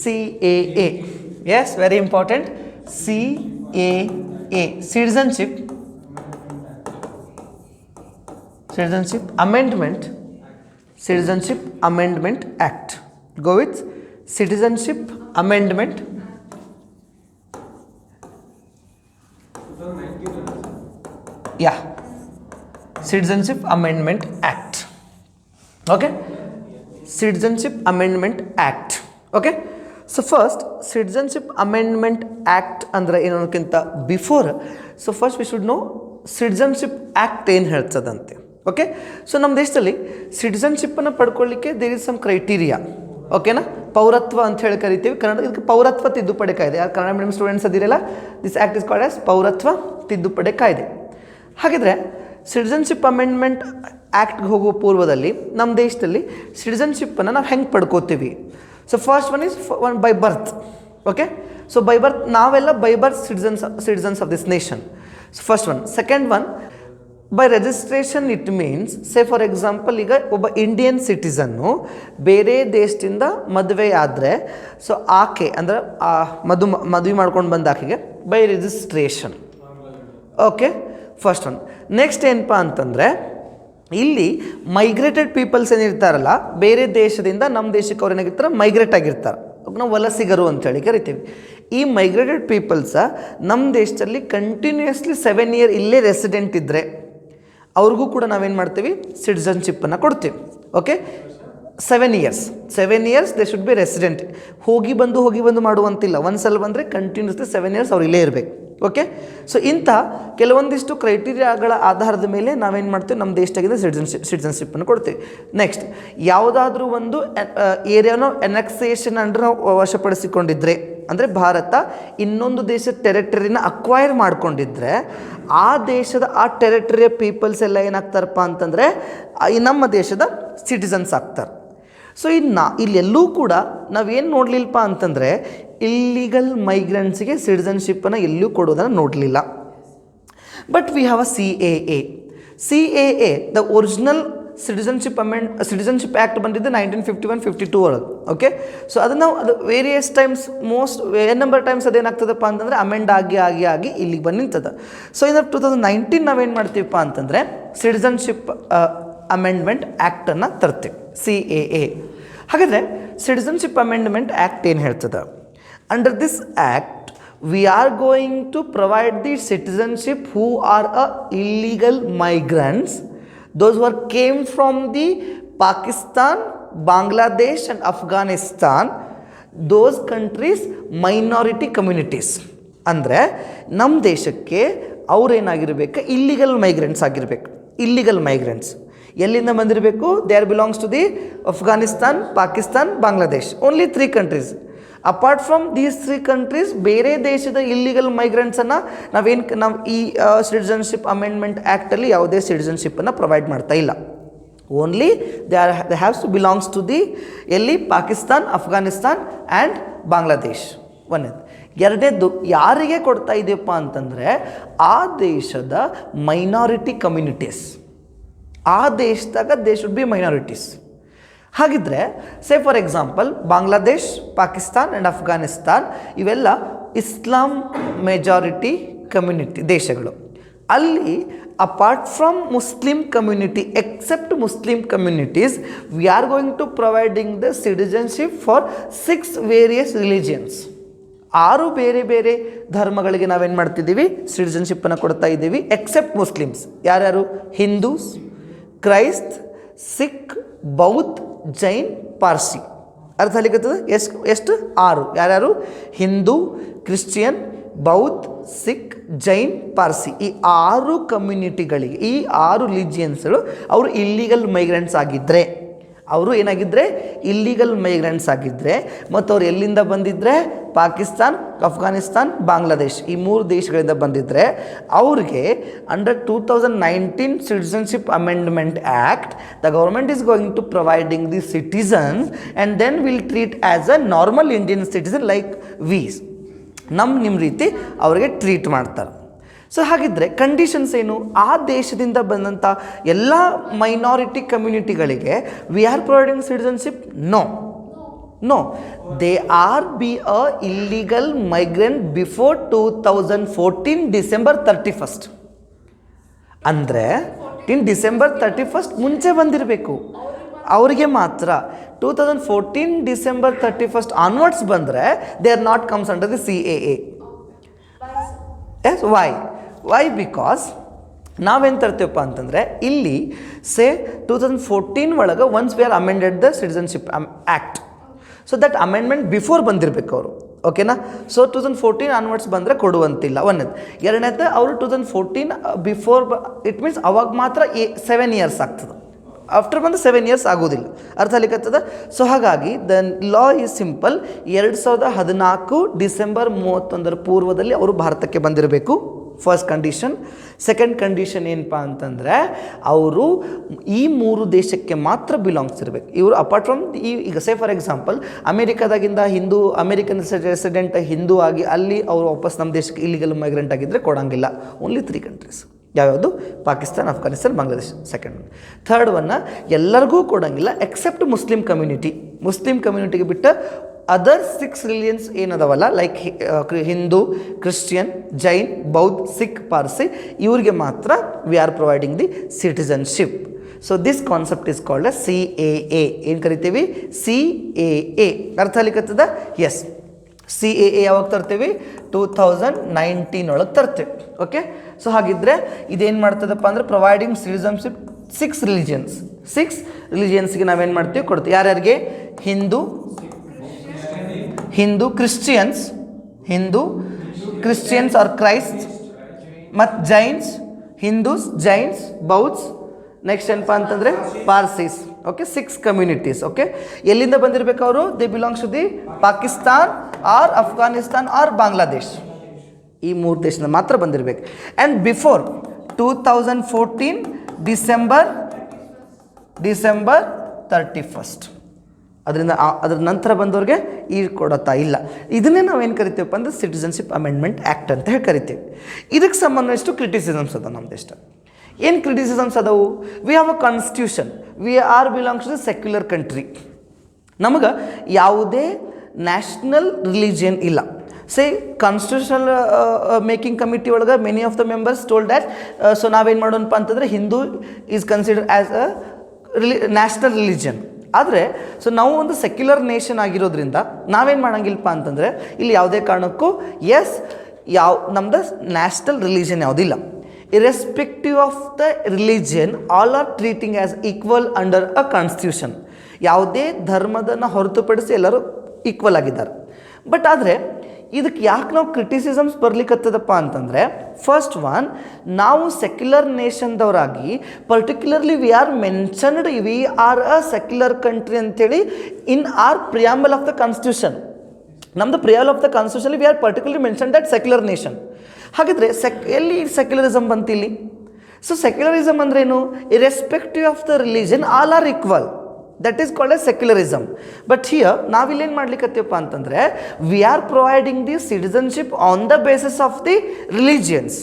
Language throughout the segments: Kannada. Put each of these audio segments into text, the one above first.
CAA. Yes, very important. CAA, Citizenship Amendment Act. Go with Citizenship Amendment. Yeah, Citizenship Amendment Act. Okay, Citizenship Amendment Act. Okay, so first Citizenship Amendment Act ಅಂದ್ರೆ ಏನೋಕ್ಕಿಂತ before, so first we should know citizenship act ಏನು ಹೇಳ್ತದಂತೆ. ಓಕೆ, ಸೊ ನಮ್ಮ ದೇಶದಲ್ಲಿ ಸಿಟಿಜನ್ಶಿಪ್ಪನ್ನು ಪಡ್ಕೊಳ್ಳಿಕ್ಕೆ ದೇರ್ ಇಸ್ ಸಮ್ ಕ್ರೈಟೀರಿಯಾ. ಓಕೆನಾ, ಪೌರತ್ವ ಅಂತ ಹೇಳಿ ಕರಿತೀವಿ ಕನ್ನಡ. ಇದಕ್ಕೆ ಪೌರತ್ವ ತಿದ್ದುಪಡಿ ಕಾಯ್ದೆ. ಯಾರು ಕನ್ನಡ ಮೀಡಿಯಂ ಸ್ಟೂಡೆಂಟ್ಸ್ ಅದಿರಲ್ಲ, this act is called as ಪೌರತ್ವ ತಿದ್ದುಪಡಿ ಕಾಯ್ದೆ. ಹಾಗಿದ್ರೆ ಸಿಟಿಜನ್ಶಿಪ್ ಅಮೆಂಡ್ಮೆಂಟ್ ಆ್ಯಕ್ಟ್ಗೆ ಹೋಗುವ ಪೂರ್ವದಲ್ಲಿ ನಮ್ಮ ದೇಶದಲ್ಲಿ ಸಿಟಿಜನ್ಶಿಪ್ಪನ್ನು ನಾವು ಹೆಂಗೆ ಪಡ್ಕೋತೀವಿ? So first one is by birth. Okay, so by birth ನಾವೆಲ್ಲ by birth citizens of this nation. So first one. Second one, by registration. It means say for example, ಈಗ ಒಬ್ಬ ಇಂಡಿಯನ್ ಸಿಟಿಸನ್ನು ಬೇರೆ ದೇಶದಿಂದ ಮದುವೆ ಆದರೆ, ಸೊ ಆಕೆ ಅಂದರೆ ಮದುವೆ ಮಾಡ್ಕೊಂಡು ಬಂದ ಆಕೆಗೆ by registration. Okay, first one. Next ಏನಪ್ಪ ಅಂತಂದರೆ, ಇಲ್ಲಿ ಮೈಗ್ರೇಟೆಡ್ ಪೀಪಲ್ಸ್ ಏನಿರ್ತಾರಲ್ಲ ಬೇರೆ ದೇಶದಿಂದ ನಮ್ಮ ದೇಶಕ್ಕೆ ಅವ್ರು ಏನಾಗಿರ್ತಾರೆ, ಮೈಗ್ರೇಟ್ ಆಗಿರ್ತಾರೆ. ನಾವು ವಲಸಿಗರು ಅಂತೇಳಿ ಕರಿತೀವಿ. ಈ ಮೈಗ್ರೇಟೆಡ್ ಪೀಪಲ್ಸ ನಮ್ಮ ದೇಶದಲ್ಲಿ ಕಂಟಿನ್ಯೂಸ್ಲಿ 7 years ಇಲ್ಲೇ ರೆಸಿಡೆಂಟ್ ಇದ್ದರೆ ಅವ್ರಿಗೂ ಕೂಡ ನಾವೇನು ಮಾಡ್ತೀವಿ, ಸಿಟಿಜನ್ಶಿಪ್ಪನ್ನು ಕೊಡ್ತೀವಿ. Okay, 7 years they should be resident. ಹೋಗಿ ಬಂದು ಮಾಡುವಂತಿಲ್ಲ. ಒಂದ್ಸಲ ಬಂದರೆ ಕಂಟಿನ್ಯೂಸ್ಲಿ 7 years ಅವ್ರು ಇಲ್ಲೇ ಇರಬೇಕು. ಓಕೆ, ಸೊ ಇಂಥ ಕೆಲವೊಂದಿಷ್ಟು ಕ್ರೈಟೀರಿಯಾಗಳ ಆಧಾರದ ಮೇಲೆ ನಾವೇನು ಮಾಡ್ತೀವಿ, ನಮ್ಮ ದೇಶದಾಗಿಂದ ಸಿಟಿಜನ್ಶಿಪ್ಪನ್ನು ಕೊಡ್ತೀವಿ. ನೆಕ್ಸ್ಟ್, ಯಾವುದಾದ್ರೂ ಒಂದು ಏರಿಯಾನೋ ಎನೆಕ್ಸೇಷನ್ ಅಂಡ್ರೆ ನಾವು ವಶಪಡಿಸಿಕೊಂಡಿದ್ರೆ, ಅಂದರೆ ಭಾರತ ಇನ್ನೊಂದು ದೇಶದ ಟೆರಿಟರಿನ ಅಕ್ವೈರ್ ಮಾಡ್ಕೊಂಡಿದ್ರೆ, ಆ ದೇಶದ ಆ ಟೆರಿಟರಿಯ ಪೀಪಲ್ಸ್ ಎಲ್ಲ ಏನಾಗ್ತಾರಪ್ಪ ಅಂತಂದರೆ ನಮ್ಮ ದೇಶದ ಸಿಟಿಸನ್ಸ್ ಆಗ್ತಾರೆ. ಸೊ ಇಲ್ಲೆಲ್ಲೂ ಕೂಡ ನಾವೇನು ನೋಡಲಿಲ್ಲಪ್ಪ ಅಂತಂದರೆ, ಇಲ್ಲೀಗಲ್ ಮೈಗ್ರೆಂಟ್ಸಿಗೆ ಸಿಟಿಸನ್ಶಿಪ್ಪನ್ನು ಎಲ್ಲೂ ಕೊಡೋದನ್ನು ನೋಡಲಿಲ್ಲ. But we have a CAA, the original citizenship act ಬಂದಿದ್ದು 1951-52 ಒಳಗೆ. ಓಕೆ, ಸೊ ಅದನ್ನು ವೇರಿಯಸ್ ಟೈಮ್ಸ್, ನಂಬರ್ ಟೈಮ್ಸ್ ಅದೇನಾಗ್ತದಪ್ಪ ಅಂತಂದರೆ ಅಮೆಂಡ್ ಆಗಿ ಇಲ್ಲಿಗೆ ಬಂದು ನಿಂತದ. ಸೊ ಇನ್ನು 2019 ನಾವೇನು ಮಾಡ್ತೀವಪ್ಪ ಅಂತಂದರೆ ಸಿಟಿಜನ್ಶಿಪ್ ಅಮೆಂಡ್ಮೆಂಟ್ ಆ್ಯಕ್ಟನ್ನು ತರ್ತೀವಿ, CAA. ಹಾಗಾದರೆ ಸಿಟಿಜನ್ಶಿಪ್ ಅಮೆಂಡ್ಮೆಂಟ್ ಆ್ಯಕ್ಟ್ ಏನು ಹೇಳ್ತದೆ? Under this act we are going to provide the citizenship who are a illegal migrants, those who came from the Pakistan, Bangladesh and Afghanistan, those countries minority communities. ಅಂದರೆ ನಮ್ಮ ದೇಶಕ್ಕೆ ಅವ್ರೇನಾಗಿರಬೇಕು, ಇಲ್ಲಿಗಲ್ ಮೈಗ್ರೆಂಟ್ಸ್ ಆಗಿರಬೇಕು. ಇಲ್ಲಿಗಲ್ ಮೈಗ್ರೆಂಟ್ಸ್ ಎಲ್ಲಿಂದ ಬಂದಿರಬೇಕು? They are belongs to the Afghanistan, Pakistan, Bangladesh. Only 3 countries. Apart from these 3 countries ಬೇರೆ ದೇಶದ ಇಲ್ಲಿಗಲ್ ಮೈಗ್ರೆಂಟ್ಸನ್ನು ನಾವು ಈ ಸಿಟಿಜನ್ಶಿಪ್ ಅಮೆಂಡ್ಮೆಂಟ್ ಆ್ಯಕ್ಟಲ್ಲಿ ಯಾವುದೇ ಸಿಟಿಜನ್ಶಿಪ್ಪನ್ನು ಪ್ರೊವೈಡ್ ಮಾಡ್ತಾ ಇಲ್ಲ. Only they haves to belongs to the ಎಲ್ಲಿ? ಪಾಕಿಸ್ತಾನ್, ಅಫ್ಘಾನಿಸ್ತಾನ್ ಆ್ಯಂಡ್ ಬಾಂಗ್ಲಾದೇಶ್. ಒಂದೇದು. ಎರಡನೇದು ಯಾರಿಗೆ ಕೊಡ್ತಾ ಇದೆಯಪ್ಪ ಅಂತಂದರೆ ಆ ದೇಶದ ಮೈನಾರಿಟಿ ಕಮ್ಯುನಿಟೀಸ್. ಆ ದೇಶದಾಗ ದೇ ಶುಡ್ ಬಿ ಮೈನಾರಿಟೀಸ್. ಹಾಗಿದ್ರೆ say for example Bangladesh, Pakistan and Afghanistan ಇವೆಲ್ಲ ಇಸ್ಲಾಂ ಮೆಜಾರಿಟಿ ಕಮ್ಯುನಿಟಿ ದೇಶಗಳು. ಅಲ್ಲಿ apart from Muslim community, except Muslim communities, we are going to providing the citizenship for 6 various religions. 6 ಬೇರೆ ಬೇರೆ ಧರ್ಮಗಳಿಗೆ ನಾವೇನು ಮಾಡ್ತಿದ್ದೀವಿ, ಸಿಟಿಜನ್ಶಿಪ್ಪನ್ನು ಕೊಡ್ತಾ ಇದ್ದೀವಿ. ಎಕ್ಸೆಪ್ಟ್ ಮುಸ್ಲಿಮ್ಸ್ ಯಾರ್ಯಾರು? ಹಿಂದೂಸ್, ಕ್ರೈಸ್ತ್, ಸಿಖ್, ಬೌದ್ಧ, ಜೈನ್, ಪಾರ್ಸಿ. ಅರ್ಥ ಅಲ್ಲಿಗತ್ತದ? ಎಷ್ಟು? 6. ಯಾರ್ಯಾರು? ಹಿಂದೂ, ಕ್ರಿಶ್ಚಿಯನ್, ಬೌದ್ಧ, ಸಿಖ್, ಜೈನ್, ಪಾರ್ಸಿ. ಈ 6 ಕಮ್ಯುನಿಟಿಗಳಿಗೆ, ಈ 6 ರಿಲಿಜಿಯನ್ಸ್ಗಳು ಅವರು ಇಲ್ಲಿಗಲ್ ಮೈಗ್ರೆಂಟ್ಸ್ ಆಗಿದ್ದರೆ, ಅವರು ಏನಾಗಿದ್ದರೆ ಇಲ್ಲಿಗಲ್ ಮೈಗ್ರೆಂಟ್ಸ್ ಆಗಿದ್ದರೆ, ಮತ್ತು ಅವ್ರು ಎಲ್ಲಿಂದ ಬಂದಿದ್ದರೆ ಪಾಕಿಸ್ತಾನ್, ಅಫ್ಘಾನಿಸ್ತಾನ್, ಬಾಂಗ್ಲಾದೇಶ್ ಈ 3 ದೇಶಗಳಿಂದ ಬಂದಿದ್ದರೆ ಅವ್ರಿಗೆ under 2019 citizenship amendment act the government is going to providing the citizens and then will treat as a normal Indian citizen like ವೀಸ್. ನಿಮ್ಮ ರೀತಿ ಅವರಿಗೆ ಟ್ರೀಟ್ ಮಾಡ್ತಾರೆ. ಸೊ ಹಾಗಿದ್ದರೆ ಕಂಡೀಷನ್ಸ್ ಏನು? ಆ ದೇಶದಿಂದ ಬಂದಂಥ ಎಲ್ಲ ಮೈನಾರಿಟಿ ಕಮ್ಯುನಿಟಿಗಳಿಗೆ we are providing citizenship? No. No, they are be a illegal migrant before 2014 December 31st. ಅಂದರೆ ಇನ್ ಡಿಸೆಂಬರ್ 31st ಮುಂಚೆ ಬಂದಿರಬೇಕು ಅವರಿಗೆ ಮಾತ್ರ. 2014 ಡಿಸೆಂಬರ್ 31st ಆನ್ವರ್ಡ್ಸ್ ಬಂದರೆ they are not comes under the CAA. Yes, why because ನಾವೇನು ತರ್ತೀವಪ್ಪ ಅಂತಂದರೆ ಇಲ್ಲಿ ಸೇ 2014 ಒಳಗೆ once we are amended the citizenship act, so that amendment before ಬಂದಿರಬೇಕು ಅವರು. ಓಕೆನಾ? ಸೊ 2014 ಆನ್ವರ್ಡ್ಸ್ ಬಂದರೆ ಕೊಡುವಂತಿಲ್ಲ. ಒಂದನೇದು. ಎರಡನೇದು, ಅವರು 2014 ಬಿಫೋರ್ ಇಟ್ ಮೀನ್ಸ್ ಅವಾಗ ಮಾತ್ರ 7 years ಆಗ್ತದೆ. ಆಫ್ಟರ್ ಬಂದು 7 years ಆಗೋದಿಲ್ಲ. ಅರ್ಥ ಆಗ್ಲಿಕ್ಕತ್ತದ? ಸೊ ಹಾಗಾಗಿ the law is simple. 2014 December 31 ಪೂರ್ವದಲ್ಲಿ ಅವರು ಭಾರತಕ್ಕೆ ಬಂದಿರಬೇಕು, ಫಸ್ಟ್ ಕಂಡೀಷನ್. ಸೆಕೆಂಡ್ ಕಂಡೀಷನ್ ಏನಪ್ಪ ಅಂತಂದರೆ ಅವರು ಈ 3 ದೇಶಕ್ಕೆ ಮಾತ್ರ ಬಿಲಾಂಗ್ಸ್ ಇರಬೇಕು. ಇವರು ಅಪಾರ್ಟ್ ಫ್ರಮ್ ಈಗ ಸೇ ಫಾರ್ ಎಕ್ಸಾಂಪಲ್ ಅಮೇರಿಕಾದಾಗಿಂದ ಅಮೇರಿಕನ್ ರೆಸಿಡೆಂಟ್ ಹಿಂದೂ ಆಗಿ ಅಲ್ಲಿ ಅವರು ವಾಪಸ್ ನಮ್ಮ ದೇಶಕ್ಕೆ ಇಲ್ಲಿಗಲ್ ಮೈಗ್ರೆಂಟ್ ಆಗಿದ್ದರೆ ಕೊಡೋಂಗಿಲ್ಲ. Only 3 countries. ಯಾವ್ಯಾವುದು? Pakistan, Afghanistan, Bangladesh. Second one. Third ಒನ್ನ ಎಲ್ಲರಿಗೂ ಕೊಡೋಂಗಿಲ್ಲ ಎಕ್ಸೆಪ್ಟ್ ಮುಸ್ಲಿಂ ಕಮ್ಯುನಿಟಿ. ಮುಸ್ಲಿಂ ಕಮ್ಯುನಿಟಿಗೆ ಬಿಟ್ಟ ಅದರ್ 6 ರಿಲಿಯನ್ಸ್ ಏನದವಲ್ಲ, ಲೈಕ್ ಹಿಂದೂ, ಕ್ರಿಶ್ಚಿಯನ್, ಜೈನ್, ಬೌದ್ಧ, ಸಿಖ್, ಪಾರ್ಸಿ, ಇವ್ರಿಗೆ ಮಾತ್ರ we are providing the citizenship. So this concept is called CAA. ಏನು ಕರಿತೀವಿ? CAA. ಅರ್ಥ ಆಗ್ಲಿಕ್ಕತ್ತದ? ಎಸ್. CAA ಯಾವಾಗ ತರ್ತೀವಿ? 2019 ಒಳಗೆ ತರ್ತೀವಿ. ಓಕೆ. ಸೊ ಹಾಗಿದ್ರೆ ಇದೇನು ಮಾಡ್ತದಪ್ಪ ಅಂದರೆ ಪ್ರೊವೈಡಿಂಗ್ ಸಿಟಿಸನ್ಶಿಪ್ 6 ರಿಲಿಜಿಯನ್ಸ್ಗೆ ನಾವೇನು ಮಾಡ್ತೀವಿ? ಕೊಡ್ತೀವಿ. ಯಾರ್ಯಾರಿಗೆ? ಹಿಂದೂ ಕ್ರಿಶ್ಚಿಯನ್ಸ್ ಆರ್ ಕ್ರೈಸ್ಟ್, ಮತ್ತು ಜೈನ್ಸ್, ಬೌದ್ಧs, ನೆಕ್ಸ್ಟ್ ಏನಪ್ಪ ಅಂತಂದರೆ ಪಾರ್ಸೀಸ್. Okay, 6 communities. ಓಕೆ, ಎಲ್ಲಿಂದ ಬಂದಿರಬೇಕು ಅವರು? They belongs to the Pakistan or Afghanistan or Bangladesh. ಈ 3 ದೇಶದಿಂದ ಮಾತ್ರ ಬಂದಿರಬೇಕು. ಆ್ಯಂಡ್ ಬಿಫೋರ್ 2014 ಡಿಸೆಂಬರ್ 31st ಅದರ ನಂತರ ಬಂದವ್ರಿಗೆ ಈ ಕೊಡತ್ತಾ ಇಲ್ಲ. ಇದನ್ನೇ ನಾವೇನು ಕರಿತೀವಪ್ಪ ಅಂದರೆ ಸಿಟಿಸನ್ಶಿಪ್ ಅಮೆಂಡ್ಮೆಂಟ್ ಆ್ಯಕ್ಟ್ ಅಂತ ಹೇಳಿ ಕರಿತೀವಿ. ಇದಕ್ಕೆ ಸಂಬಂಧಿಸಿಷ್ಟು ಕ್ರಿಟಿಸಿಸಮ್ಸ್ ಅದ ನಮ್ಮ ದೇಶ. ಏನು ಕ್ರಿಟಿಸಿಸಮ್ಸ್ ಅದಾವು? We have a constitution, we are belongs to the secular country. ನಮಗೆ ಯಾವುದೇ ನ್ಯಾಷನಲ್ ರಿಲಿಜಿಯನ್ ಇಲ್ಲ. ಸೇ ಕಾನ್ಸ್ಟಿಟ್ಯೂಷನಲ್ ಮೇಕಿಂಗ್ ಕಮಿಟಿ ಒಳಗೆ many of the members told that so ನಾವೇನು ಮಾಡೋಣಪ್ಪ ಅಂತಂದರೆ Hindu is consider as a national religion. ಆದರೆ ಸೊ ನಾವು ಒಂದು ಸೆಕ್ಯುಲರ್ ನೇಷನ್ ಆಗಿರೋದ್ರಿಂದ ನಾವೇನು ಮಾಡೋಂಗಿಲ್ಲಪ್ಪ ಅಂತಂದರೆ ಇಲ್ಲಿ ಯಾವುದೇ ಕಾರಣಕ್ಕೂ ನಮ್ದು ನ್ಯಾಷನಲ್ ರಿಲಿಜಿಯನ್ ಯಾವುದಿಲ್ಲ. Irrespective of the religion all are treating as equal under a constitution. ಯಾವುದೇ ಧರ್ಮದನ್ನು ಹೊರತುಪಡಿಸಿ ಎಲ್ಲರೂ ಈಕ್ವಲ್ ಆಗಿದ್ದಾರೆ. ಬಟ್ ಆದರೆ ಇದಕ್ಕೆ ಯಾಕೆ ನಾವು ಕ್ರಿಟಿಸಿಸಮ್ಸ್ ಬರ್ಲಿಕ್ಕತ್ತದಪ್ಪ ಅಂತಂದರೆ, ಫಸ್ಟ್ ಒನ್, ನಾವು ಸೆಕ್ಯುಲರ್ ನೇಷನ್ದವರಾಗಿ particularly we are mentioned we are a secular country ಅಂತೇಳಿ in our preamble of the constitution. ನಮ್ಮದು preamble of the constitution we are particularly mention that secular nation. ಹಾಗಿದ್ರೆ ಎಲ್ಲಿ ಸೆಕ್ಯುಲರಿಸಮ್ ಬಂತಿಲ್ಲಿ? ಸೊ ಸೆಕ್ಯುಲರಿಸಮ್ ಅಂದ್ರೇನು? Irrespective of the religion all are equal. That is called a secularism. But here ನಾವಿಲ್ಲೇನು ಮಾಡ್ಲಿಕ್ಕತ್ತೀವಪ್ಪ ಅಂತಂದರೆ we are providing the citizenship on the basis of the religions.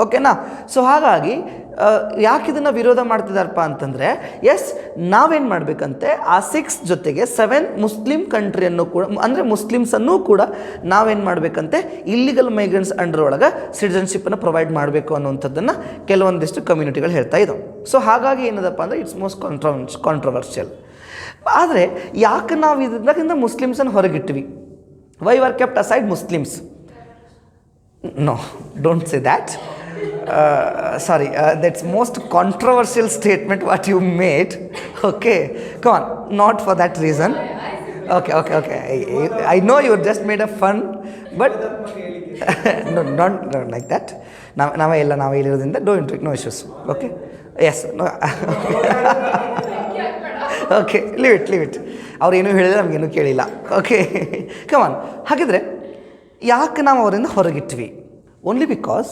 ಓಕೆನಾ? ಸೊ ಹಾಗಾಗಿ ಯಾಕೆ ಇದನ್ನು ವಿರೋಧ ಮಾಡ್ತಿದ್ದಾರಪ್ಪ ಅಂತಂದರೆ, ಎಸ್ ನಾವೇನು ಮಾಡಬೇಕಂತೆ ಆ 6 ಜೊತೆಗೆ 7 ಮುಸ್ಲಿಂ ಕಂಟ್ರಿಯನ್ನು ಕೂಡ ಅಂದರೆ ಮುಸ್ಲಿಮ್ಸನ್ನು ಕೂಡ ನಾವೇನು ಮಾಡಬೇಕಂತೆ ಇಲ್ಲಿಗಲ್ ಮೈಗ್ರೆಂಟ್ಸ್ ಅಂಡರ್ ಒಳಗೆ ಸಿಟಿಸನ್ಶಿಪ್ಪನ್ನು ಪ್ರೊವೈಡ್ ಮಾಡಬೇಕು ಅನ್ನುವಂಥದ್ದನ್ನು ಕೆಲವೊಂದಿಷ್ಟು ಕಮ್ಯುನಿಟಿಗಳು ಹೇಳ್ತಾ ಇದ್ದಾವೆ. ಸೊ ಹಾಗಾಗಿ ಏನದಪ್ಪ ಅಂದರೆ ಇಟ್ಸ್ ಮೋಸ್ಟ್ ಕಾಂಟ್ರವರ್ಷಿಯಲ್. ಆದರೆ ಯಾಕೆ ನಾವು ಇದರಿಂದ ಮುಸ್ಲಿಮ್ಸನ್ನು ಹೊರಗಿಟ್ವಿ? Why are kept aside Muslims? No, don't say that. Sorry, that's most controversial statement what you made. Okay, come on, not for that reason. Okay. I know you just made a fun, but no, don't like that. ನಾವೇ ಇರೋದ್ರಿಂದ no issues. Okay, yes, no. Okay, leave it. ಅವ್ರು ಏನೂ ಹೇಳಿದ್ರೆ ನಮಗೇನು ಕೇಳಿಲ್ಲ. ಓಕೆ, ಕಮಾನ್. ಹಾಗಿದ್ರೆ ಯಾಕೆ ನಾವು ಅವರಿಂದ ಹೊರಗಿಟ್ವಿ? ಓನ್ಲಿ ಬಿಕಾಸ್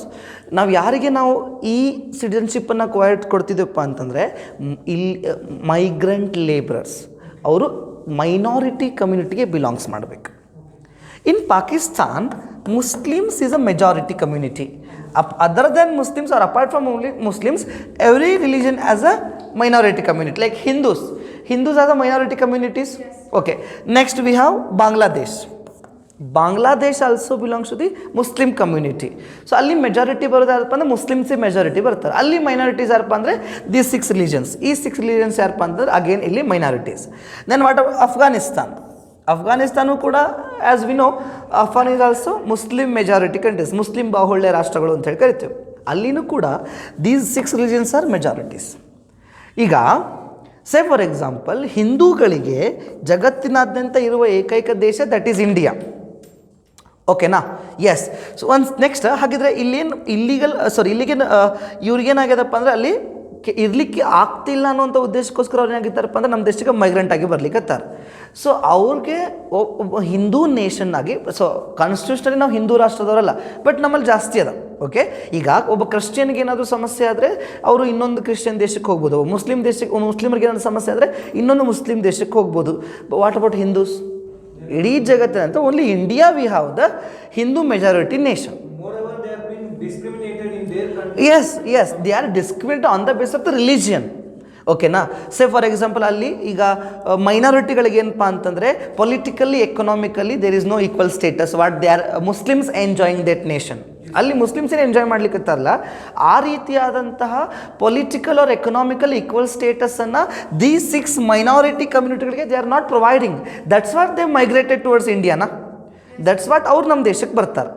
ನಾವು ಯಾರಿಗೆ ನಾವು ಈ ಸಿಟಿಸನ್ಶಿಪ್ಪನ್ನು ಕೊಡ್ತಿದ್ದೀವಪ್ಪ ಅಂತಂದರೆ ಮೈಗ್ರೆಂಟ್ ಲೇಬರರ್ಸ್, ಅವರು ಮೈನಾರಿಟಿ ಕಮ್ಯುನಿಟಿಗೆ ಬಿಲಾಂಗ್ಸ್ ಮಾಡಬೇಕು. In Pakistan Muslims is a majority community. Other than Muslims are apart from only Muslims, every religion as a minority community. Like Hindus, Hindus are the minority communities. Okay, next we have Bangladesh. Bangladesh also belongs to the Muslim community. So ಅಲ್ಲಿ ಮೆಜಾರಿಟಿ ಬರೋದು ಯಾರಪ್ಪ ಅಂದರೆ ಮುಸ್ಲಿಮ್ಸೇ ಮೆಜಾರಿಟಿ ಬರ್ತಾರೆ. ಅಲ್ಲಿ ಮೈನಾರಿಟೀಸ್ ಯಾರಪ್ಪ ಅಂದರೆ ದಿ 6 ರಿಲಿಜನ್ಸ್. ಈ 6 ರಿಲಿಜನ್ಸ್ ಯಾರಪ್ಪ ಅಂತಂದ್ರೆ ಅಗೇನ್ ಇಲ್ಲಿ ಮೈನಾರಿಟೀಸ್. ದೆನ್ ವಾಟ್ ಅಫ್ಘಾನಿಸ್ತಾನು ಕೂಡ as we know Afghan is also Muslim majority countries, Muslim ಬಾಹುಳ್ಯ ರಾಷ್ಟ್ರಗಳು ಅಂತ ಹೇಳಿ ಕರಿತೀವಿ. ಅಲ್ಲಿನೂ ಕೂಡ ದೀಸ್ 6 ರಿಲಿಜನ್ಸ್ ಆರ್ ಮೆಜಾರಿಟೀಸ್. ಈಗ ಸೇ ಫಾರ್ ಎಕ್ಸಾಂಪಲ್ ಹಿಂದೂಗಳಿಗೆ ಜಗತ್ತಿನಾದ್ಯಂತ ಇರುವ ಏಕೈಕ ದೇಶ ದಟ್ ಈಸ್ ಇಂಡಿಯಾ. ಓಕೆನಾ? ಎಸ್. ಸೊ ನೆಕ್ಸ್ಟ್ ಹಾಗಿದ್ರೆ ಇಲ್ಲೇನು ಇಲ್ಲಿಗೆ ಇವ್ರಿಗೇನಾಗ್ಯದಪ್ಪ ಅಂದರೆ ಅಲ್ಲಿ ಇರಲಿಕ್ಕೆ ಆಗ್ತಿಲ್ಲ ಅನ್ನೋಂಥ ಉದ್ದೇಶಕ್ಕೋಸ್ಕರ ಅವ್ರು ಏನಾಗಿದ್ದಾರಪ್ಪ ಅಂದರೆ ನಮ್ಮ ದೇಶಕ್ಕೆ ಮೈಗ್ರೆಂಟ್ ಆಗಿ ಬರ್ಲಿಕ್ಕತ್ತಾರೆ. ಸೊ ಅವ್ರಿಗೆ ಒಬ್ಬ ಹಿಂದೂ ನೇಷನ್ ಆಗಿ, ಸೊ ಕಾನ್ಸ್ಟಿಟ್ಯೂಷನಲ್ಲಿ ನಾವು ಹಿಂದೂ ರಾಷ್ಟ್ರದವರಲ್ಲ, ಬಟ್ ನಮ್ಮಲ್ಲಿ ಜಾಸ್ತಿ ಅದ. ಓಕೆ, ಈಗ ಒಬ್ಬ ಕ್ರಿಶ್ಚಿಯನ್ಗೆ ಏನಾದರೂ ಸಮಸ್ಯೆ ಆದರೆ ಅವರು ಇನ್ನೊಂದು ಕ್ರಿಶ್ಚಿಯನ್ ದೇಶಕ್ಕೆ ಹೋಗ್ಬೋದು, ಮುಸ್ಲಿಮರಿಗೆ ಏನಾದರೂ ಸಮಸ್ಯೆ ಆದರೆ ಇನ್ನೊಂದು ಮುಸ್ಲಿಂ ದೇಶಕ್ಕೆ ಹೋಗ್ಬೋದು. What about Hindus? ಇಡೀ ಜಗತ್ತಿನಂತ only India we have the Hindu majority nation. Yes, they are discriminated on the basis of the religion. ಓಕೆನಾ? ಸೇ ಫಾರ್ ಎಕ್ಸಾಂಪಲ್ ಅಲ್ಲಿ ಈಗ ಮೈನಾರಿಟಿಗಳಿಗೆ ಏನಪ್ಪ ಅಂತಂದರೆ politically economically there is no equal status what they are Muslims enjoying that nation. ಅಲ್ಲಿ ಮುಸ್ಲಿಮ್ಸೇ ಎಂಜಾಯ್ ಮಾಡ್ಲಿಕ್ಕತ್ತಾರಲ್ಲ, ಆ ರೀತಿಯಾದಂತಹ ಪೊಲಿಟಿಕಲ್ ಆರ್ ಎಕನಾಮಿಕಲ್ ಈಕ್ವಲ್ ಸ್ಟೇಟಸನ್ನು ದಿ 6 ಮೈನಾರಿಟಿ ಕಮ್ಯುನಿಟಿಗಳಿಗೆ they are not providing. That's what they migrated towards ಇಂಡಿಯಾನ. ದಟ್ಸ್ ವಾಟ್ ಅವ್ರು ನಮ್ಮ ದೇಶಕ್ಕೆ ಬರ್ತಾರೆ.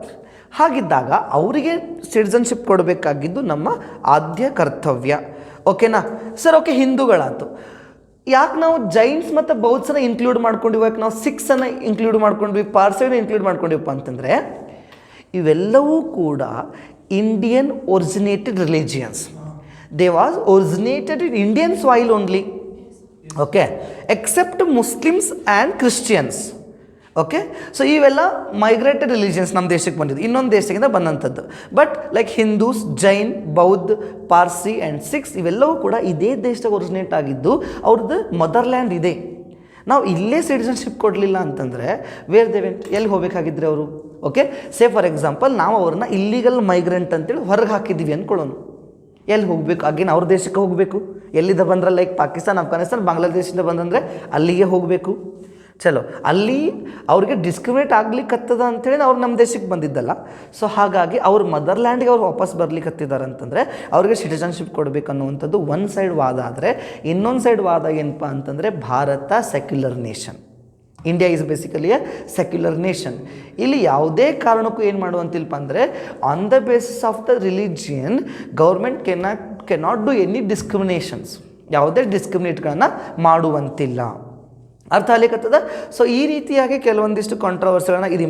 ಹಾಗಿದ್ದಾಗ ಅವರಿಗೆ ಸಿಟಿಸನ್ಶಿಪ್ ಕೊಡಬೇಕಾಗಿದ್ದು ನಮ್ಮ ಆದ್ಯ ಕರ್ತವ್ಯ. ಓಕೆನಾ ಸರ್? ಓಕೆ, ಹಿಂದೂಗಳಾಯ್ತು. ಯಾಕೆ ನಾವು ಜೈನ್ಸ್ ಮತ್ತು ಬೌದ್ಧನ ಇನ್ಕ್ಲೂಡ್ ಮಾಡ್ಕೊಂಡಿವಿ, ಯಾಕೆ ನಾವು 6 ಇನ್ಕ್ಲೂಡ್ ಮಾಡ್ಕೊಂಡ್ವಿ, ಪಾರ್ಸಿನ ಇನ್ಕ್ಲೂಡ್ ಮಾಡ್ಕೊಂಡಿವಪ್ಪ ಅಂತಂದರೆ ಇವೆಲ್ಲವೂ ಕೂಡ Indian originated religions. They was originated in Indian soil only. Okay, except Muslims and Christians. Okay, so ಇವೆಲ್ಲ ಮೈಗ್ರೇಟೆಡ್ ರಿಲಿಜಿಯನ್ಸ್ ನಮ್ಮ ದೇಶಕ್ಕೆ ಬಂದಿದ್ದು, ಇನ್ನೊಂದು ದೇಶದಿಂದ ಬಂದಂಥದ್ದು. But like Hindus, Jain, Bauddha, Parsi and 6 ಇವೆಲ್ಲವೂ ಕೂಡ ಇದೇ ದೇಶದಾಗ ಒರಿಜಿನೇಟ್ ಆಗಿದ್ದು, ಅವ್ರದ್ದು ಮದರ್ಲ್ಯಾಂಡ್ ಇದೆ. ನಾವು ಇಲ್ಲೇ ಸಿಟಿಸನ್ಶಿಪ್ ಕೊಡಲಿಲ್ಲ ಅಂತಂದರೆ ವೇರ್ ದೇ ವೆಂಟ್, ಎಲ್ಲಿ ಹೋಗಬೇಕಾಗಿದ್ರೆ ಅವರು? ಓಕೆ, ಸೇ ಫಾರ್ ಎಕ್ಸಾಂಪಲ್ ನಾವು ಅವ್ರನ್ನ ಇಲ್ಲಿಗಲ್ ಮೈಗ್ರೆಂಟ್ ಅಂತೇಳಿ ಹೊರಗೆ ಹಾಕಿದ್ದೀವಿ ಅಂದ್ಕೊಳ್ಳೋಣ. ಎಲ್ಲಿ ಹೋಗಬೇಕು? ಅಗೇನ್ ಅವ್ರ ದೇಶಕ್ಕೆ ಹೋಗಬೇಕು. ಎಲ್ಲಿಂದ ಬಂದ್ರೆ ಲೈಕ್ ಪಾಕಿಸ್ತಾನ, ಅಫ್ಘಾನಿಸ್ತಾನ, ಬಾಂಗ್ಲಾದೇಶದಿಂದ ಬಂದಂದರೆ ಅಲ್ಲಿಗೆ ಹೋಗಬೇಕು. ಚಲೋ, ಅಲ್ಲಿ ಅವ್ರಿಗೆ ಡಿಸ್ಕ್ರಿಮಿನೇಟ್ ಆಗ್ಲಿಕ್ಕತ್ತದ ಅಂಥೇಳಿ ಅವ್ರು ನಮ್ಮ ದೇಶಕ್ಕೆ ಬಂದಿದ್ದಲ್ಲ. ಸೊ ಹಾಗಾಗಿ ಅವ್ರ ಮದರ್ಲ್ಯಾಂಡ್ಗೆ ಅವ್ರು ವಾಪಸ್ ಬರ್ಲಿಕ್ಕತ್ತಿದ್ದಾರೆ ಅಂತಂದರೆ ಅವ್ರಿಗೆ ಸಿಟಿಸನ್ಶಿಪ್ ಕೊಡಬೇಕು ಅನ್ನುವಂಥದ್ದು ಒಂದು ಸೈಡ್ ವಾದ. ಆದರೆ ಇನ್ನೊಂದು ಸೈಡ್ ವಾದ ಏನಪ್ಪ ಅಂತಂದರೆ Bharat secular nation, India is basically A secular nation. ಇಲ್ಲಿ ಯಾವುದೇ ಕಾರಣಕ್ಕೂ ಏನು ಮಾಡುವಂತಿಲ್ಪ ಅಂದರೆ on the basis of the religion government cannot do any discriminations, ಯಾವುದೇ ಡಿಸ್ಕ್ರಿಮಿನೇಟ್ಗಳನ್ನು ಮಾಡುವಂತಿಲ್ಲ. ಅರ್ಥ ಆಗ್ಲಿಕ್ಕತ್ತದ? ಸೊ ಈ ರೀತಿಯಾಗಿ ಕೆಲವೊಂದಿಷ್ಟು ಕಾಂಟ್ರವರ್ಸಿಗಳನ್ನ ಇದು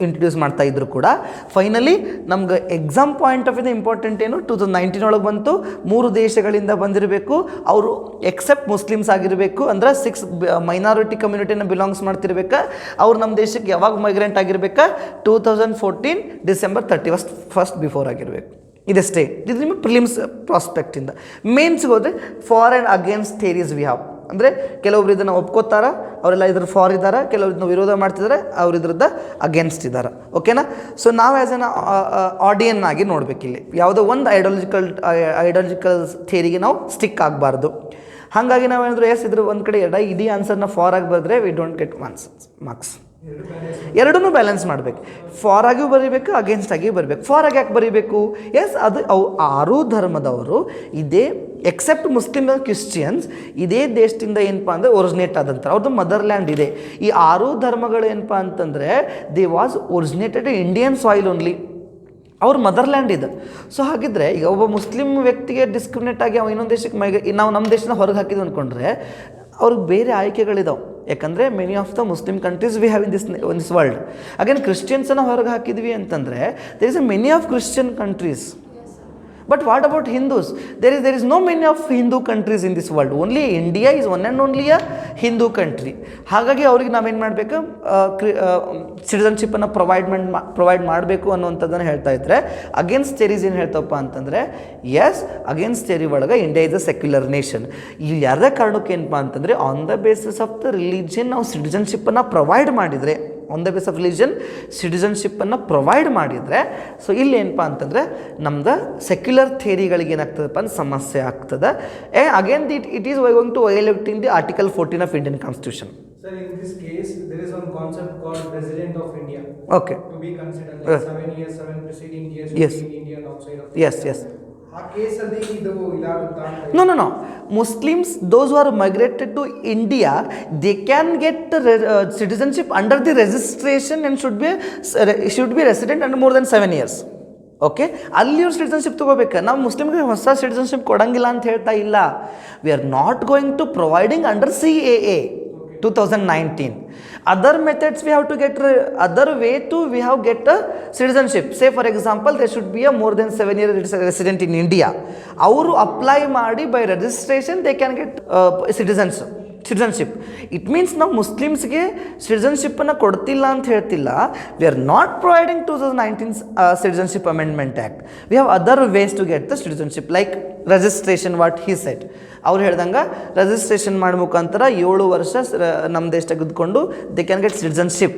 ಇಂಟ್ರೊಡ್ಯೂಸ್ ಮಾಡ್ತಾ ಇದ್ರು ಕೂಡ ಫೈನಲಿ ನಮ್ಗೆ ಎಕ್ಸಾಮ್ ಪಾಯಿಂಟ್ ಆಫ್ ಇದು ಇಂಪಾರ್ಟೆಂಟ್ ಏನು, 2019 ಒಳಗೆ ಬಂತು, 3 ದೇಶಗಳಿಂದ ಬಂದಿರಬೇಕು, ಅವರು ಎಕ್ಸೆಪ್ಟ್ ಮುಸ್ಲಿಮ್ಸ್ ಆಗಿರಬೇಕು, ಅಂದ್ರೆ 6 ಮೈನಾರಿಟಿ ಕಮ್ಯುನಿಟಿನ ಬಿಲಾಂಗ್ಸ್ ಮಾಡ್ತಿರ್ಬೇಕಾ, ಅವ್ರು ನಮ್ಮ ದೇಶಕ್ಕೆ ಯಾವಾಗ ಮೈಗ್ರೆಂಟ್ ಆಗಿರ್ಬೇಕಾ, 2014 ಡಿಸೆಂಬರ್ 31 ಬಿಫೋರ್ ಆಗಿರಬೇಕು. ಇದಷ್ಟೇ. ಇದು ನಿಮಗೆ ಪ್ರಿಲಿಮ್ಸ್ ಪ್ರಾಸ್ಪೆಕ್ಟಿಂದ. ಮೇನ್ಸ್ಗೆ ಹೋದರೆ for and against theories we have. ಅಂದರೆ ಕೆಲವೊಬ್ರು ಇದನ್ನು ಒಪ್ಕೋತಾರ, ಅವರೆಲ್ಲ ಇದ್ರ ಫಾರ್ ಇದ್ದಾರೆ, ಕೆಲವರು ಇದನ್ನು ವಿರೋಧ ಮಾಡ್ತಿದ್ದಾರೆ, ಅವ್ರು ಇದ್ರದ್ದು ಅಗೇನ್ಸ್ಟ್ ಇದ್ದಾರೆ. ಓಕೆನಾ? ಸೊ ನಾವು ಆ್ಯಸ್ ಎನ್ ಆಡಿಯನ್ ಆಗಿ ನೋಡಬೇಕಿಲ್ಲಿ, ಯಾವುದೋ ಒಂದು ಐಡಿಯಾಲಜಿಕಲ್ ಥಿಯರಿಗೆ ನಾವು ಸ್ಟಿಕ್ ಆಗಬಾರ್ದು. ಹಾಗಾಗಿ ನಾವೇನಾದರೂ ಇದ್ರ ಒಂದು ಕಡೆ ಇಡೀ ಆನ್ಸರ್ನ ಫಾರ್ ಆಗಿ ಬರೆದ್ರೆ ವಿ ಡೋಂಟ್ ಗೆಟ್ ಮಾರ್ಕ್ಸ್. ಎರಡನ್ನೂ ಬ್ಯಾಲೆನ್ಸ್ ಮಾಡಬೇಕು. ಫಾರ್ ಆಗಿಯೂ ಬರೀಬೇಕು, ಅಗೇನ್ಸ್ಟ್ ಆಗಿಯೂ ಬರೀಬೇಕು. ಫಾರ್ ಆಗಿ ಯಾಕೆ ಬರೀಬೇಕು? ಎಸ್, ಅದು ಅವು 6 ಧರ್ಮದವರು ಇದೇ ಎಕ್ಸೆಪ್ಟ್ ಮುಸ್ಲಿಮ್ ಕ್ರಿಶ್ಚಿಯನ್ಸ್ ಇದೇ ದೇಶದಿಂದ ಏನಪ್ಪ ಅಂದರೆ ಒರಿಜಿನೇಟ್ ಆದಂಥ ಅವ್ರದ್ದು ಮದರ್ಲ್ಯಾಂಡ್ ಇದೆ. ಈ 6 ಧರ್ಮಗಳು ಏನಪ್ಪ ಅಂತಂದರೆ they was originated Indian soil only, ಅವ್ರ ಮದರ್ಲ್ಯಾಂಡ್ ಇದೆ. ಸೊ ಹಾಗಿದ್ರೆ ಈಗ ಒಬ್ಬ ಮುಸ್ಲಿಮ್ ವ್ಯಕ್ತಿಗೆ ಡಿಸ್ಕ್ರಿಮಿನೇಟ್ ಆಗಿ ಅವ ಇನ್ನೊಂದು ದೇಶಕ್ಕೆ ನಾವು ನಮ್ಮ ದೇಶದಿಂದ ಹೊರಗೆ ಹಾಕಿದ್ವಿ ಅಂದ್ಕೊಂಡ್ರೆ ಅವ್ರಿಗೆ ಬೇರೆ ಆಯ್ಕೆಗಳಿದಾವೆ. ಯಾಕಂದರೆ many of the Muslim countries we have in this world. Again ಕ್ರಿಶ್ಚಿಯನ್ಸನ್ನು ಹೊರಗೆ ಹಾಕಿದ್ವಿ ಅಂತಂದರೆ there is a many of Christian countries. But what about Hindus? There is no many of Hindu countries in this world. Only India is one and only a Hindu country. ಹಾಗಾಗಿ ಅವ್ರಿಗೆ ನಾವೇನು ಮಾಡಬೇಕು, ಸಿಟಿಸನ್ಶಿಪ್ಪನ್ನು ಪ್ರೊವೈಡ್ ಮಾಡಬೇಕು ಅನ್ನೋಂಥದ್ದನ್ನು ಹೇಳ್ತಾ ಇದ್ರೆ ಅಗೇನ್ಸ್ಟ್ ಥಿಯರೀಸ್ ಏನು ಹೇಳ್ತಪ್ಪ ಅಂತಂದರೆ ಎಸ್, ಅಗೇನ್ಸ್ಟ್ ಥಿಯರಿ ಒಳಗೆ India is a secular nation. ಇಲ್ಲಿ ಯಾರದೇ ಕಾರಣಕ್ಕೆ ಏನಪ್ಪ ಅಂತಂದರೆ on the basis of the religion ನಾವು ಸಿಟಿಸನ್ಶಿಪ್ಪನ್ನು ಪ್ರೊವೈಡ್ ಮಾಡಿದರೆ on the base of religion ಸಿಟಿಸನ್ಶಿಪ್ಪನ್ನು ಪ್ರೊವೈಡ್ ಮಾಡಿದರೆ, ಸೊ ಇಲ್ಲಿ ಏನಪ್ಪ ಅಂತಂದರೆ ನಮ್ದು ಸೆಕ್ಯುಲರ್ ಥಿಯರಿಗಳಿಗೆ ಏನಾಗ್ತದಪ್ಪ ಅಂತ ಸಮಸ್ಯೆ ಆಗ್ತದೆ. Again it is going to violate in the article 14 of Indian constitution. Sir, in this case, there is one concept called President of India. Okay. To be considered like 7 years, 7 preceding years Yes. in India and outside of Yes, yes. ಆ ಕೇಸಲ್ಲಿ ಇದು ಇದಾಗುತ್ತಾ ಅಂತ? No. Muslims, those who are migrated to India, they can get citizenship under the registration and should be resident under more than 7 years. Okay, ಅಲ್ಲಿ ಇವ್ರು ಸಿಟಿಸನ್ಶಿಪ್ ತೊಗೋಬೇಕು. ನಾವು ಮುಸ್ಲಿಮ್ಗೆ ಹೊಸ ಸಿಟಿಸನ್ಶಿಪ್ ಕೊಡಂಗಿಲ್ಲ ಅಂತ ಹೇಳ್ತಾ ಇಲ್ಲ. We are not going to providing under CAA 2019. Other methods we have to get, other way to we have get a citizenship. Say for example, there should be a more than 7 years resident in India. ಅವರು ಅಪ್ಲೈ ಮಾಡಿ by registration they can get citizenship. It means ನಾವು ಮುಸ್ಲಿಮ್ಸ್ಗೆ ಸಿಟಿಸನ್ಶಿಪ್ಪನ್ನು ಕೊಡ್ತಿಲ್ಲ ಅಂತ ಹೇಳ್ತಿಲ್ಲ. V are not providing 2019 Citizenship Amendment Act. We have other ways to get the citizenship like registration, what he said. ಅವ್ರು ಹೇಳ್ದಂಗೆ ರಿಜಿಸ್ಟ್ರೇಷನ್ ಮಾಡೋ ಮುಖಾಂತರ 7 ವರ್ಷ ನಮ್ಮ ದೇಶದಾಗ ಇದ್ಕೊಂಡು they can get citizenship.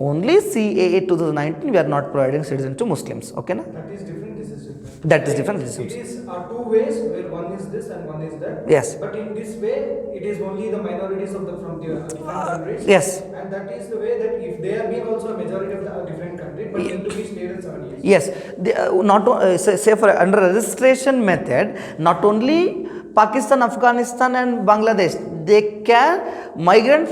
Only CAA 2019 we are not providing citizen to Muslims. ಓಕೆನಾ? That is different. This is different. That is different. This It is two ways where one is this and one is that. Yes. But in this way, it is only the minorities of the from the different countries. Yes. And that is the way that if they are being also a majority of the different country, but need to be stayed in 7 years. Yes. Say for under registration method, not only Pakistan, Afghanistan and Bangladesh, they can migrate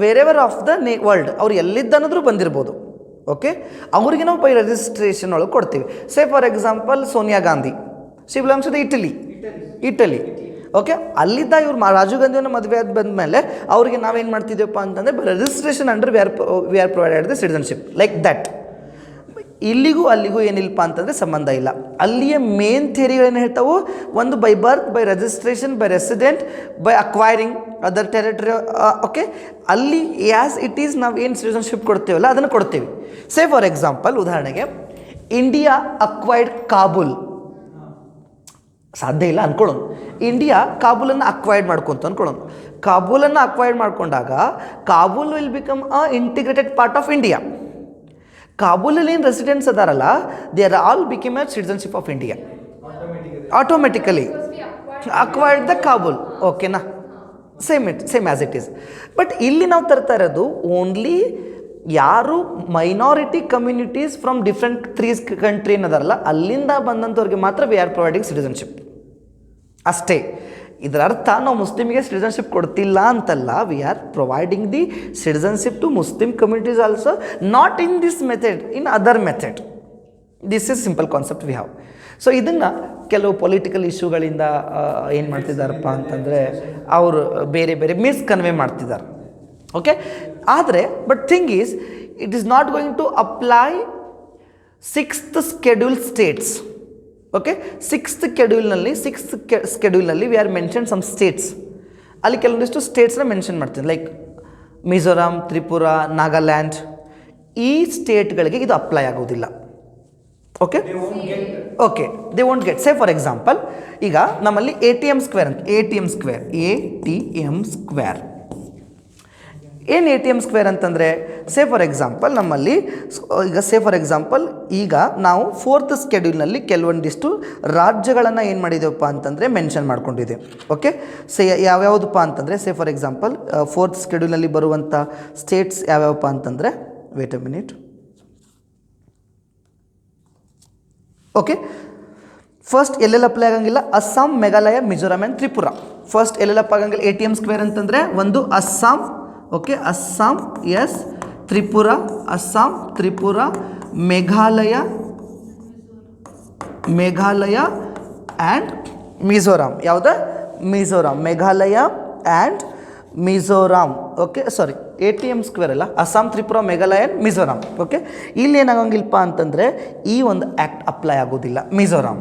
wherever of the world. ಅವ್ರು ಎಲ್ಲಿದ್ದನಾದರೂ ಬಂದಿರ್ಬೋದು. ಓಕೆ, ಅವ್ರಿಗೆ ನಾವು ಪೈ ರಿಜಿಸ್ಟ್ರೇಷನ್ ಒಳಗೆ ಕೊಡ್ತೀವಿ. Say for example Sonia Gandhi, she belongs to the Italy. Okay, ಅಲ್ಲಿದ್ದ ಇವ್ರು ರಾಜೀವ್ ಗಾಂಧಿಯನ್ನು ಮದುವೆ ಆದ ಬಂದಮೇಲೆ ಅವ್ರಿಗೆ ನಾವೇನು ಮಾಡ್ತಿದ್ದೇವಪ್ಪ ಅಂತಂದರೆ registration under we are provided the citizenship like that. ಇಲ್ಲಿಗೂ ಅಲ್ಲಿಗೂ ಏನಿಲ್ಲಪ್ಪ ಅಂತಂದರೆ ಸಂಬಂಧ ಇಲ್ಲ. ಅಲ್ಲಿಯ ಮೇನ್ ಥಿಯರಿಗಳೇನು ಹೇಳ್ತಾವೆ, ಒಂದು by birth, by registration, by resident, by acquiring other territory. Okay, ಅಲ್ಲಿ ಆ್ಯಸ್ ಇಟ್ ಈಸ್ ನಾವು ಏನು ಸಿಟಿಸನ್ಶಿಪ್ ಕೊಡ್ತೇವಲ್ಲ ಅದನ್ನು ಕೊಡ್ತೀವಿ. ಸೇ ಫಾರ್ ಎಕ್ಸಾಂಪಲ್, ಉದಾಹರಣೆಗೆ ಇಂಡಿಯಾ ಅಕ್ವೈರ್ಡ್ ಕಾಬೂಲ್, ಸಾಧ್ಯ ಇಲ್ಲ ಅಂದ್ಕೊಳ್ಳೋಣ. ಇಂಡಿಯಾ ಕಾಬೂಲನ್ನು ಅಕ್ವೈರ್ಡ್ ಮಾಡ್ಕೊಂತ ಅಂದ್ಕೊಳ್ಳೋಣ. ಕಾಬೂಲನ್ನು ಅಕ್ವೈರ್ಡ್ ಮಾಡ್ಕೊಂಡಾಗ Kabul will become a integrated part of India. ಕಾಬೂಲಲ್ಲಿ ಏನು ರೆಸಿಡೆಂಟ್ಸ್ ಅದಾರಲ್ಲ, they are all become a citizenship of India automatically acquired the Kabul. ಓಕೆನಾ? Same as it is. But ಇಲ್ಲಿ ನಾವು ತರ್ತಾ ಇರೋದು ಓನ್ಲಿ ಯಾರು minority communities from different 3 country ಏನದಾರಲ್ಲ ಅಲ್ಲಿಂದ ಬಂದಂಥವ್ರಿಗೆ ಮಾತ್ರ ವಿ ಆರ್ ಪ್ರೊವೈಡಿಂಗ್ ಸಿಟಿಸನ್ಶಿಪ್ ಅಷ್ಟೇ. ಇದರ ಅರ್ಥ ನಾವು ಮುಸ್ಲಿಮ್ಗೆ ಸಿಟಿಸನ್ಶಿಪ್ ಕೊಡ್ತಿಲ್ಲ ಅಂತಲ್ಲ. We are providing the citizenship to Muslim communities also, not in this method, in other method. This is simple concept we have. So ಇದನ್ನು ಕೆಲವು ಪೊಲಿಟಿಕಲ್ ಇಶ್ಯೂಗಳಿಂದ ಏನು ಮಾಡ್ತಿದ್ದಾರಪ್ಪ ಅಂತಂದರೆ ಅವರು ಬೇರೆ ಬೇರೆ ಮಿಸ್ಕನ್ವೆ ಮಾಡ್ತಿದ್ದಾರೆ. ಓಕೆ, ಆದರೆ but thing is it is not going to apply 6th Schedule states. Okay, 6th ಸ್ಕೆಡ್ಯೂಲ್ನಲ್ಲಿ we are mention some states. ಅಲ್ಲಿ ಕೆಲವೊಂದಿಷ್ಟು ಸ್ಟೇಟ್ಸ್ನ ಮೆನ್ಷನ್ ಮಾಡ್ತೀನಿ ಲೈಕ್ ಮಿಜೋರಾಂ, ತ್ರಿಪುರಾ, ನಾಗಾಲ್ಯಾಂಡ್. ಈ ಸ್ಟೇಟ್ಗಳಿಗೆ ಇದು ಅಪ್ಲೈ ಆಗೋದಿಲ್ಲ. Okay, they won't get. Say for example, ಈಗ ನಮ್ಮಲ್ಲಿ ATM ಸ್ಕ್ವೇರ್ ಅಂತ, ATM ಸ್ಕ್ವೇರ್ ಏನು ATM ಸ್ಕ್ವೇರ್ ಅಂತಂದರೆ, ಸೇ ಫಾರ್ ಎಕ್ಸಾಂಪಲ್ ನಮ್ಮಲ್ಲಿ ಈಗ ನಾವು 4th ಸ್ಕೆಡ್ಯೂಲ್ನಲ್ಲಿ ಕೆಲವೊಂದಿಷ್ಟು ರಾಜ್ಯಗಳನ್ನು ಏನು ಮಾಡಿದ್ದೇವಪ್ಪ ಅಂತಂದರೆ ಮೆನ್ಷನ್ ಮಾಡ್ಕೊಂಡಿದ್ದೇವೆ. ಓಕೆ, ಯಾವ್ಯಾವುದಪ್ಪ ಅಂತಂದರೆ ಸೇ ಫಾರ್ ಎಕ್ಸಾಂಪಲ್ 4th ಸ್ಕೆಡ್ಯೂಲ್ನಲ್ಲಿ ಬರುವಂಥ ಸ್ಟೇಟ್ಸ್ ಯಾವ್ಯಾವಪ್ಪ ಅಂತಂದರೆ, wait a minute. Okay, first ಎಲ್ಲೆಲ್ಲ ಅಪ್ಲೈ ಆಗಂಗಿಲ್ಲ, ಅಸ್ಸಾಂ, ಮೇಘಾಲಯ, ಮಿಜೋರಾಂ ಆ್ಯಂಡ್ ತ್ರಿಪುರಾ. ಫಸ್ಟ್ ಎಲ್ಲೆಲ್ಲ ಆಗಂಗಿಲ್ಲ ATM ಸ್ಕ್ವೇರ್ ಅಂತಂದರೆ ಒಂದು Assam. Okay, Assam, yes, Tripura, Meghalaya and Mizoram. ಯಾವುದ? Mizoram, Meghalaya and Mizoram. Okay, sorry, ATM square ಅಲ್ಲ, ಅಸ್ಸಾಂ, ತ್ರಿಪುರಾ, ಮೇಘಾಲಯ ಆ್ಯಂಡ್ ಮಿಜೋರಾಂ. ಓಕೆ, ಇಲ್ಲಿ ಏನಾಗಂಗಿಲ್ಲಪ್ಪ ಅಂತಂದರೆ ಈ ಒಂದು ಆ್ಯಕ್ಟ್ ಅಪ್ಲೈ ಆಗೋದಿಲ್ಲ Mizoram.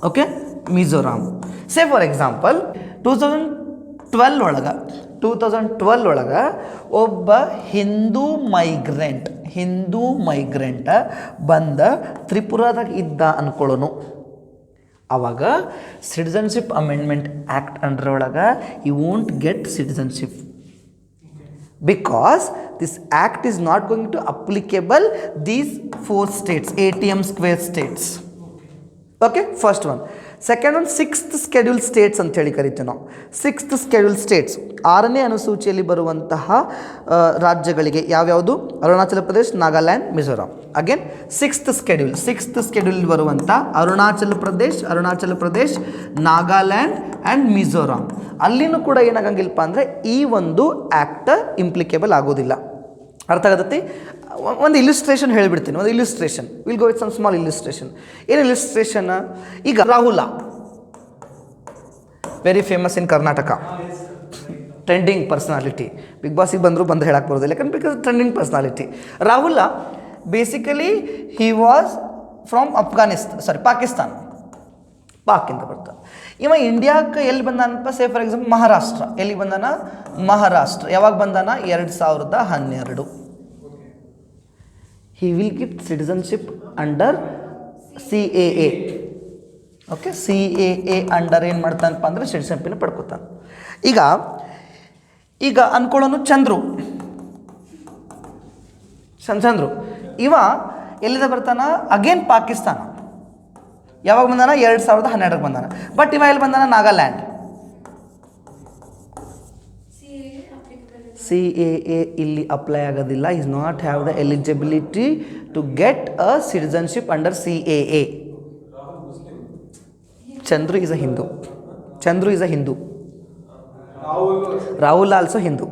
Okay, Mizoram. Say for example 2012 ಒಳಗೆ ಒಬ್ಬ ಹಿಂದೂ ಮೈಗ್ರೆಂಟ್ ಬಂದ ತ್ರಿಪುರಾದಾಗ ಇದ್ದ ಅಂದ್ಕೊಳ್ಳೋನು. ಆವಾಗ ಸಿಟಿಸನ್ಶಿಪ್ ಅಮೆಂಡ್ಮೆಂಟ್ ಆ್ಯಕ್ಟ್ ಅಂಡರ್ ಒಳಗೆ you won't get citizenship. because this act is not going to applicable these 4 states, ATM square states. Okay, first one. Second one, 6th schedule states ಅಂತ ಹೇಳಿ ಕರಿತೀವಿ ನಾವು. 6th schedule states, 6ನೇ ಅನುಸೂಚಿಯಲ್ಲಿ ಬರುವಂತಹ ರಾಜ್ಯಗಳಿಗೆ ಯಾವ್ಯಾವುದು? Arunachal Pradesh, Nagaland, Mizoram. Again 6th schedule ಬರುವಂಥ ಅರುಣಾಚಲ ಪ್ರದೇಶ್, ನಾಗಾಲ್ಯಾಂಡ್ ಆ್ಯಂಡ್ ಮಿಜೋರಾಂ. ಅಲ್ಲಿನೂ ಕೂಡ ಏನಾಗಂಗಿಲ್ಲಪ್ಪ ಅಂದರೆ ಈ ಒಂದು ಆ್ಯಕ್ಟ್ ಇಂಪ್ಲಿಕೇಬಲ್ ಆಗೋದಿಲ್ಲ. ಅರ್ಥ ಆಗತ್ತೆ? ಒಂದು ಇಲಿಸ್ಟ್ರೇಷನ್ ಹೇಳಿಬಿಡ್ತೀನಿ. ಒಂದು illustration, will go with some small illustration. ಏನು ಇಲಿಸ್ಟ್ರೇಷನ್? ಈಗ Rahul, very famous in Karnataka, trending personality. Big ಬಾಸಿಗೆ ಬಂದು ಹೇಳಕ್ಕೆ ಬರೋದಿಲ್ಲ, ಯಾಕಂದ್ರೆ because trending personality. Rahul basically he was from Pakistan, ಪಾಕಿಂದ ಬರ್ತಾನೆ. ಇವ ಇಂಡಿಯಾಕ್ಕೆ ಎಲ್ಲಿ ಬಂದಾನಪ್ಪ? Say for example Maharashtra. ಎಲ್ಲಿ ಬಂದಾನ? ಮಹಾರಾಷ್ಟ್ರ. ಯಾವಾಗ ಬಂದಾನ? 2012. he will get citizenship under CAA. Okay, CAA under ಏನು ಮಾಡ್ತಾನಪ್ಪ ಅಂದರೆ ಸಿಟಿಸನ್ಶಿಪ್ನ ಪಡ್ಕೊತಾನೆ. ಈಗ ಅನ್ಕೊಳ್ಳೋನು ಚಂದ್ರು ಇವ ಎಲ್ಲಿಂದ ಬರ್ತಾನ? ಅಗೇನ್ ಪಾಕಿಸ್ತಾನ. ಯಾವಾಗ ಬಂದಾನ? 2012 ಬಂದಾನ. ಬಟ್ ಇವ ಎಲ್ಲಿ ಬಂದಾನ? ನಾಗಾಲ್ಯಾಂಡ್. CAA ಇಲ್ಲಿ ಅಪ್ಲೈ ಆಗೋದಿಲ್ಲ. Is not have the eligibility to get a citizenship under CAA. Chandru is a Hindu. Rahul also Hindu.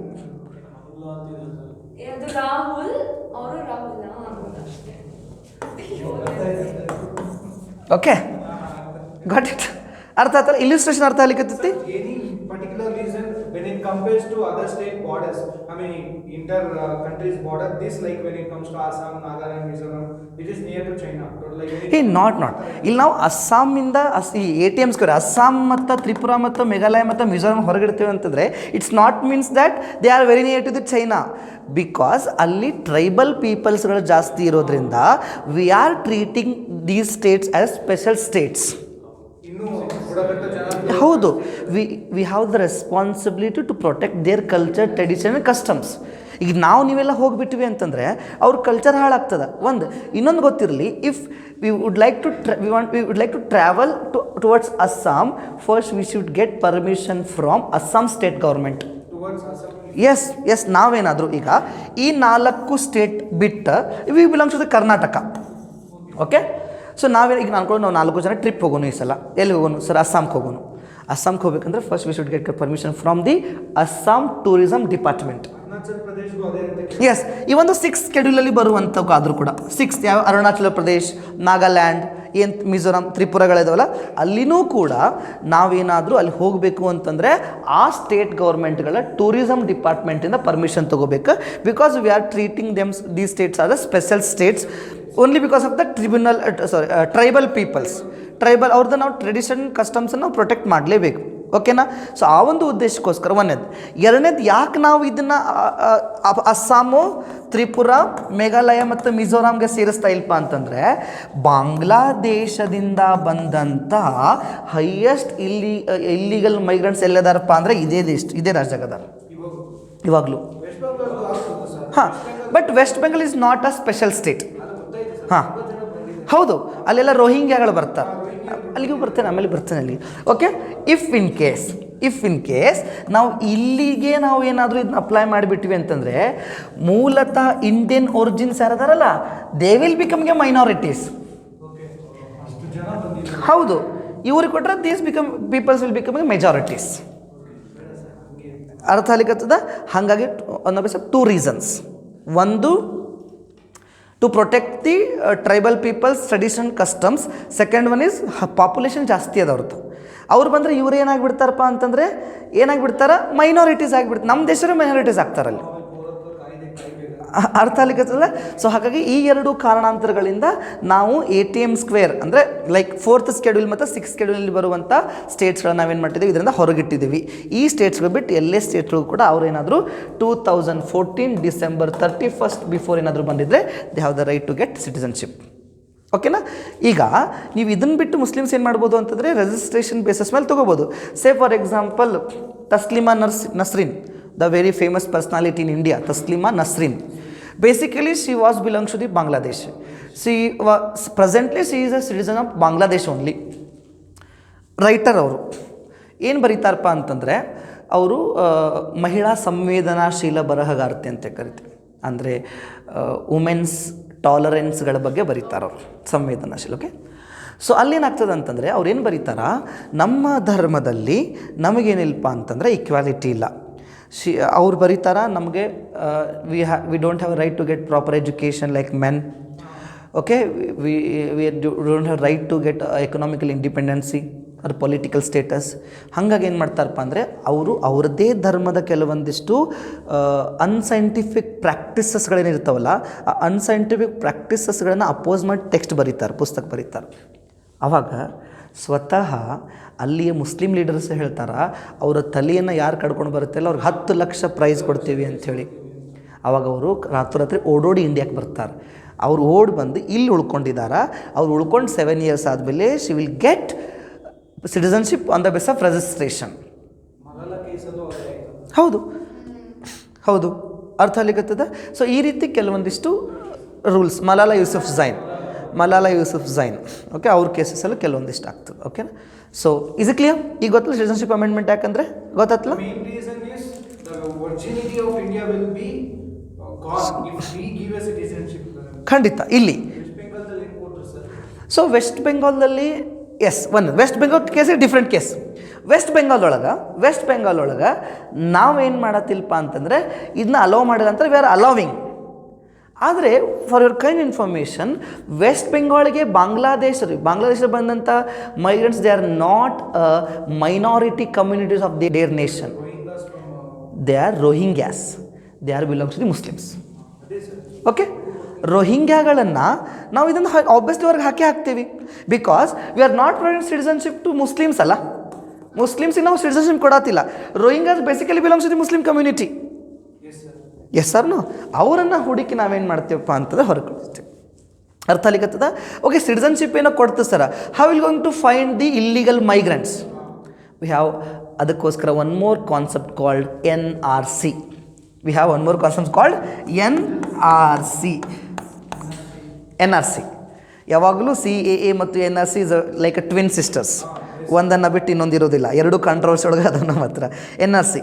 Okay, got it? ಅರ್ಥ ಆಯ್ತಲ್ಲ? ಇಲಿಸ್ಟ್ರೇಷನ್ ಅರ್ಥ ಆಗ್ಲಿಕ್ಕತ್ತೈತಿ? Particular reason when it compares to other state borders, I mean inter countries border, this like when it comes to Assam, Nagaland, Mizoram, it is near to China. Like not ಇಲ್ಲಿ ನಾವು ಅಸ್ಸಾಮಿಂದ ಈ ATM ಸ್ಕ್ವೇರ್ ಅಸ್ಸಾಂ ಮತ್ತು ತ್ರಿಪುರಾ ಮತ್ತು ಮೇಘಾಲಯ ಮತ್ತು ಮಿಜೋರಾಂ ಹೊರಗಿಡ್ತೀವಿ ಅಂತಂದರೆ it's not means that they are very near to the China. Because ಅಲ್ಲಿ ಟ್ರೈಬಲ್ ಪೀಪಲ್ಸ್ಗಳು ಜಾಸ್ತಿ ಇರೋದ್ರಿಂದ we are treating these states as special states. ಹೌದು, we have the responsibility to protect their culture, tradition and customs. ಈಗ ನೀವೆಲ್ಲ ಹೋಗಿಬಿಟ್ವಿ ಅಂತಂದರೆ ಅವ್ರ ಕಲ್ಚರ್ ಹಾಳಾಗ್ತದೆ. ಇನ್ನೊಂದು ಗೊತ್ತಿರಲಿ, if we would like to travel towards Assam, first we should get permission from Assam state government. Yes ನಾವೇನಾದರೂ ಈಗ ಈ 4 ಸ್ಟೇಟ್ ಬಿಟ್ಟು we belongs to the Karnataka. Okay, so ಈಗ ನಾವು 4 ಜನ ಟ್ರಿಪ್ ಹೋಗೋಣ. ಈ ಸಲ ಎಲ್ಲಿ ಹೋಗೋಣ ಸರ್? ಅಸ್ಸಾಂಗೆ ಹೋಗೋಣ. ಅಸ್ಸಾಂಗೆ ಹೋಗ್ಬೇಕಂದ್ರೆ first we should get permission from the Assam tourism department. Yes, ಈ ಒಂದು 6 ಸ್ಕೆಡ್ಯೂಲಲ್ಲಿ ಬರುವಂಥವು ಆದರೂ ಕೂಡ 6 ಯಾವ? ಅರುಣಾಚಲ ಪ್ರದೇಶ್, ನಾಗಾಲ್ಯಾಂಡ್, ಮಿಜೋರಾಂ, ತ್ರಿಪುರಗಳಿದಾವಲ್ಲ, ಅಲ್ಲಿನೂ ಕೂಡ ನಾವೇನಾದರೂ ಅಲ್ಲಿ ಹೋಗಬೇಕು ಅಂತಂದರೆ ಆ ಸ್ಟೇಟ್ ಗೌರ್ಮೆಂಟ್ಗಳ ಟೂರಿಸಮ್ ಡಿಪಾರ್ಟ್ಮೆಂಟಿಂದ ಪರ್ಮಿಷನ್ ತೊಗೋಬೇಕು. Because we are treating these states are the special states only because of the tribal peoples. ಅವ್ರದ್ದು ನಾವು ಟ್ರೆಡಿಷನ್ ಕಸ್ಟಮ್ಸನ್ನು ನಾವು ಪ್ರೊಟೆಕ್ಟ್ ಮಾಡಲೇಬೇಕು. ಓಕೆನಾ? ಸೊ ಆ ಒಂದು ಉದ್ದೇಶಕ್ಕೋಸ್ಕರ ಎರಡನೇದು ಯಾಕೆ ನಾವು ಇದನ್ನು ಅಸ್ಸಾಮು, ತ್ರಿಪುರಾ, ಮೇಘಾಲಯ ಮತ್ತು ಮಿಜೋರಾಂಗೆ ಸೇರಿಸ್ತಾ ಇಲ್ಲಪ್ಪ ಅಂತಂದರೆ, ಬಾಂಗ್ಲಾದೇಶದಿಂದ ಬಂದಂಥ ಹೈಯೆಸ್ಟ್ ಇಲ್ಲಿಗಲ್ ಮೈಗ್ರೆಂಟ್ಸ್ ಎಲ್ಲದಾರಪ್ಪ ಅಂದರೆ ಇದೇ ರಾಜ್ಯಗದ ಇವಾಗಲೂ. ಹಾಂ, but West Bengal is not a special state. ಹಾಂ, ಹೌದು, ಅಲ್ಲೆಲ್ಲ ರೋಹಿಂಗ್ಯಾಗಳು ಬರ್ತಾರೆ. ಅಲ್ಲಿಗೂ ಆಮೇಲೆ ಬರ್ತೇನೆ ಅಲ್ಲಿ. ಓಕೆ, ಇಫ್ ಇನ್ ಕೇಸ್ ನಾವು ಇಲ್ಲಿಗೆ ನಾವು ಏನಾದರೂ ಇದನ್ನ ಅಪ್ಲೈ ಮಾಡಿಬಿಟ್ವಿ ಅಂತಂದರೆ, ಮೂಲತಃ ಇಂಡಿಯನ್ ಒರಿಜಿನ್ಸ್ ಯಾರದಾರಲ್ಲ, they will become a minorities. ಹೌದು, ಇವ್ರಿಗೆ ಕೊಟ್ಟರೆ peoples will become a majorities. ಅರ್ಥ ಆಗ್ಲಿಕ್ಕತ್ತದ? ಹಾಗಾಗಿ ಒಂದು 2 ರೀಸನ್ಸ್. ಒಂದು, to protect the tribal peoples tradition customs. Second one is population ಜಾಸ್ತಿ ಅದ ಅವ್ರದ್ದು. ಅವ್ರು ಬಂದರೆ ಇವ್ರು ಏನಾಗಿಬಿಡ್ತಾರಪ್ಪ ಅಂತಂದರೆ ಮೈನಾರಿಟೀಸ್ ಆಗಿಬಿಡ್ತಾರೆ. ನಮ್ಮ ದೇಶದ ಮೈನಾರಿಟೀಸ್ ಆಗ್ತಾರಲ್ಲಿ. ಅರ್ಥ ಆಗ್ಲಿಕ್ಕತ್ತಲ್ಲ? ಸೊ ಹಾಗಾಗಿ ಈ 2 ಕಾರಣಾಂತರಗಳಿಂದ ನಾವು ATM ಸ್ಕ್ವೇರ್ ಅಂದರೆ ಲೈಕ್ 4th ಸ್ಕೆಡ್ಯೂಲ್ ಮತ್ತು 6th ಸ್ಕೆಡ್ಯೂಲಲ್ಲಿ ಬರುವಂಥ ಸ್ಟೇಟ್ಸ್ಗಳನ್ನ ನಾವೇನು ಮಾಡಿದ್ದೀವಿ, ಇದರಿಂದ ಹೊರಗಿಟ್ಟಿದ್ದೀವಿ. ಈ ಸ್ಟೇಟ್ಸ್ಗಳು ಬಿಟ್ಟು ಎಲ್ಲೇ ಸ್ಟೇಟ್ಸ್ಗಳು ಕೂಡ ಅವ್ರು ಏನಾದರೂ 2014 ಡಿಸೆಂಬರ್ 31 ಬಿಫೋರ್ ಏನಾದರೂ ಬಂದಿದ್ದರೆ they have the right to get citizenship. ಓಕೆನಾ? ಈಗ ನೀವು ಇದನ್ನು ಬಿಟ್ಟು ಮುಸ್ಲಿಮ್ಸ್ ಏನು ಮಾಡ್ಬೋದು ಅಂತಂದರೆ ರಿಜಿಸ್ಟ್ರೇಷನ್ ಬೇಸಿಸ್ ಮೇಲೆ ತೊಗೋಬೋದು. Say for example Taslima Nasrin the very famous personality in India, Taslima Nasrin. Basically, she was belongs to the Bangladesh. Presently she is a citizen of Bangladesh only. Writer ಅವರು ಏನು ಬರೀತಾರಪ್ಪ ಅಂತಂದರೆ ಅವರು ಮಹಿಳಾ ಸಂವೇದನಾಶೀಲ ಬರಹಗಾರ್ತಿ ಅಂತ ಕರಿತೀವಿ. ಅಂದರೆ ವುಮೆನ್ಸ್ ಟಾಲರೆನ್ಸ್ಗಳ ಬಗ್ಗೆ ಬರೀತಾರೆ ಅವರು, ಸಂವೇದನಾಶೀಲ. ಓಕೆ, ಸೊ ಅಲ್ಲೇನಾಗ್ತದೆ ಅಂತಂದರೆ ಅವ್ರು ಏನು ಬರೀತಾರ, ನಮ್ಮ ಧರ್ಮದಲ್ಲಿ ನಮಗೇನಿಲ್ಲಪ್ಪ ಅಂತಂದರೆ ಈಕ್ವಾಲಿಟಿ ಇಲ್ಲ. ಅವ್ರು ಬರೀತಾರ, ನಮಗೆ we don't have right to get proper education like men. Okay, we don't have right to get economical independency ಅವ್ರ ಪೊಲಿಟಿಕಲ್ ಸ್ಟೇಟಸ್. ಹಾಗಾಗಿ ಏನು ಮಾಡ್ತಾರಪ್ಪ ಅಂದರೆ ಅವರು ಅವ್ರದ್ದೇ ಧರ್ಮದ ಕೆಲವೊಂದಿಷ್ಟು ಅನ್ಸೈಂಟಿಫಿಕ್ ಪ್ರಾಕ್ಟೀಸಸ್ಗಳೇನಿರ್ತಾವಲ್ಲ, ಆ ಅನ್ಸೈಂಟಿಫಿಕ್ ಪ್ರಾಕ್ಟೀಸಸ್ಗಳನ್ನು ಅಪೋಸ್ ಮಾಡಿ ಟೆಕ್ಸ್ಟ್ ಬರೀತಾರೆ, ಪುಸ್ತಕ ಬರೀತಾರೆ. ಆವಾಗ ಸ್ವತಃ ಅಲ್ಲಿಯ ಮುಸ್ಲಿಂ ಲೀಡರ್ಸ್ ಹೇಳ್ತಾರೆ, ಅವರ ತಲೆಯನ್ನು ಯಾರು ಕಡ್ಕೊಂಡು ಬರುತ್ತಲ್ಲ ಅವ್ರಿಗೆ 10 ಲಕ್ಷ ಪ್ರೈಸ್ ಕೊಡ್ತೀವಿ ಅಂಥೇಳಿ. ಆವಾಗ ಅವರು ರಾತ್ರೋರಾತ್ರಿ ಓಡೋಡಿ ಇಂಡಿಯಾಕ್ಕೆ ಬರ್ತಾರೆ. ಅವ್ರು ಓಡಿ ಬಂದು ಇಲ್ಲಿ ಉಳ್ಕೊಂಡಿದ್ದಾರೆ. ಅವ್ರು ಉಳ್ಕೊಂಡು 7 years ಆದಮೇಲೆ she will get citizenship on the base of registration. ಹೌದು ಹೌದು, ಅರ್ಥ ಆಗ್ಲಿಕ್ಕತ್ತದ. ಸೊ ಈ ರೀತಿ ಕೆಲವೊಂದಿಷ್ಟು rules Malala Yousafzai okay, ಅವ್ರ ಕೇಸಸ್ಸಲ್ಲೂ ಕೆಲವೊಂದಿಷ್ಟು ಆಗ್ತದೆ. ಓಕೆನಾ? So is it clear? ಈಗ ಗೊತ್ತಲ್ಲ ಸಿಟಿಸನ್ಶಿಪ್ ಅಮೆಂಡ್ಮೆಂಟ್ ಯಾಕಂದರೆ ಗೊತ್ತಾಯ್ತಲ್ಲ. ಖಂಡಿತ ಇಲ್ಲಿ ಸೊ ವೆಸ್ಟ್ ಬೆಂಗಾಲ್ದಲ್ಲಿ West Bengal case different case. West Bengal ಒಳಗೆ ನಾವೇನು ಮಾಡತ್ತಿಲ್ಲಪ್ಪ ಅಂತಂದರೆ ಇದನ್ನ ಅಲೋ ಮಾಡಿಲ್ಲ ಅಂತ ವಿ ಆರ್ ಅಲೋವಿಂಗ್. ಆದರೆ for your kind information, West ಬೆಂಗಾಲ್ಗೆ Bangladesh ಬಂದಂಥ migrants, they are not minority communities of their nation. They are Rohingyas. They are belongs to the Muslims. Okay, ರೋಹಿಂಗ್ಯಾಗಳನ್ನು ನಾವು ಇದನ್ನು ಆಬ್ವಿಯಸ್ಲಿ ಅವ್ರಿಗೆ ಹಾಕ್ತೀವಿ. Because we are not providing citizenship to Muslims ಅಲ್ಲ, ಮುಸ್ಲಿಮ್ಸಿಗೆ ನಾವು ಸಿಟಿಸನ್ಶಿಪ್ ಕೊಡತ್ತಿಲ್ಲ. Rohingyas basically belongs to the Muslim community. Yes ಸರ್ನು ಅವರನ್ನು ಹುಡುಕಿ ನಾವೇನು ಮಾಡ್ತೀವಪ್ಪ ಅಂತಂದ್ರೆ ಹೊರಗೆ ಕಳಿಸ್ತೀವಿ. ಅರ್ಥ ಆಗ್ಲಿಕ್ಕತ್ತದ? ಓಕೆ, ಸಿಟಿಸನ್ಶಿಪ್ ಏನೋ ಕೊಡ್ತೀವಿ ಸರ. How will going to find the illegal migrants? We have ಅದಕ್ಕೋಸ್ಕರ one more concept called NRC. We have one more concept called NRC. ಯಾವಾಗಲೂ CAA ಮತ್ತು NRC is like a twin sisters. ಒಂದನ್ನು ಬಿಟ್ಟು ಇನ್ನೊಂದು ಇರೋದಿಲ್ಲ. ಎರಡು ಕಾಂಟ್ರವರ್ಸಿ ಒಳಗೆ ಅದು ನಮ್ಮ ಹತ್ರ. NRC,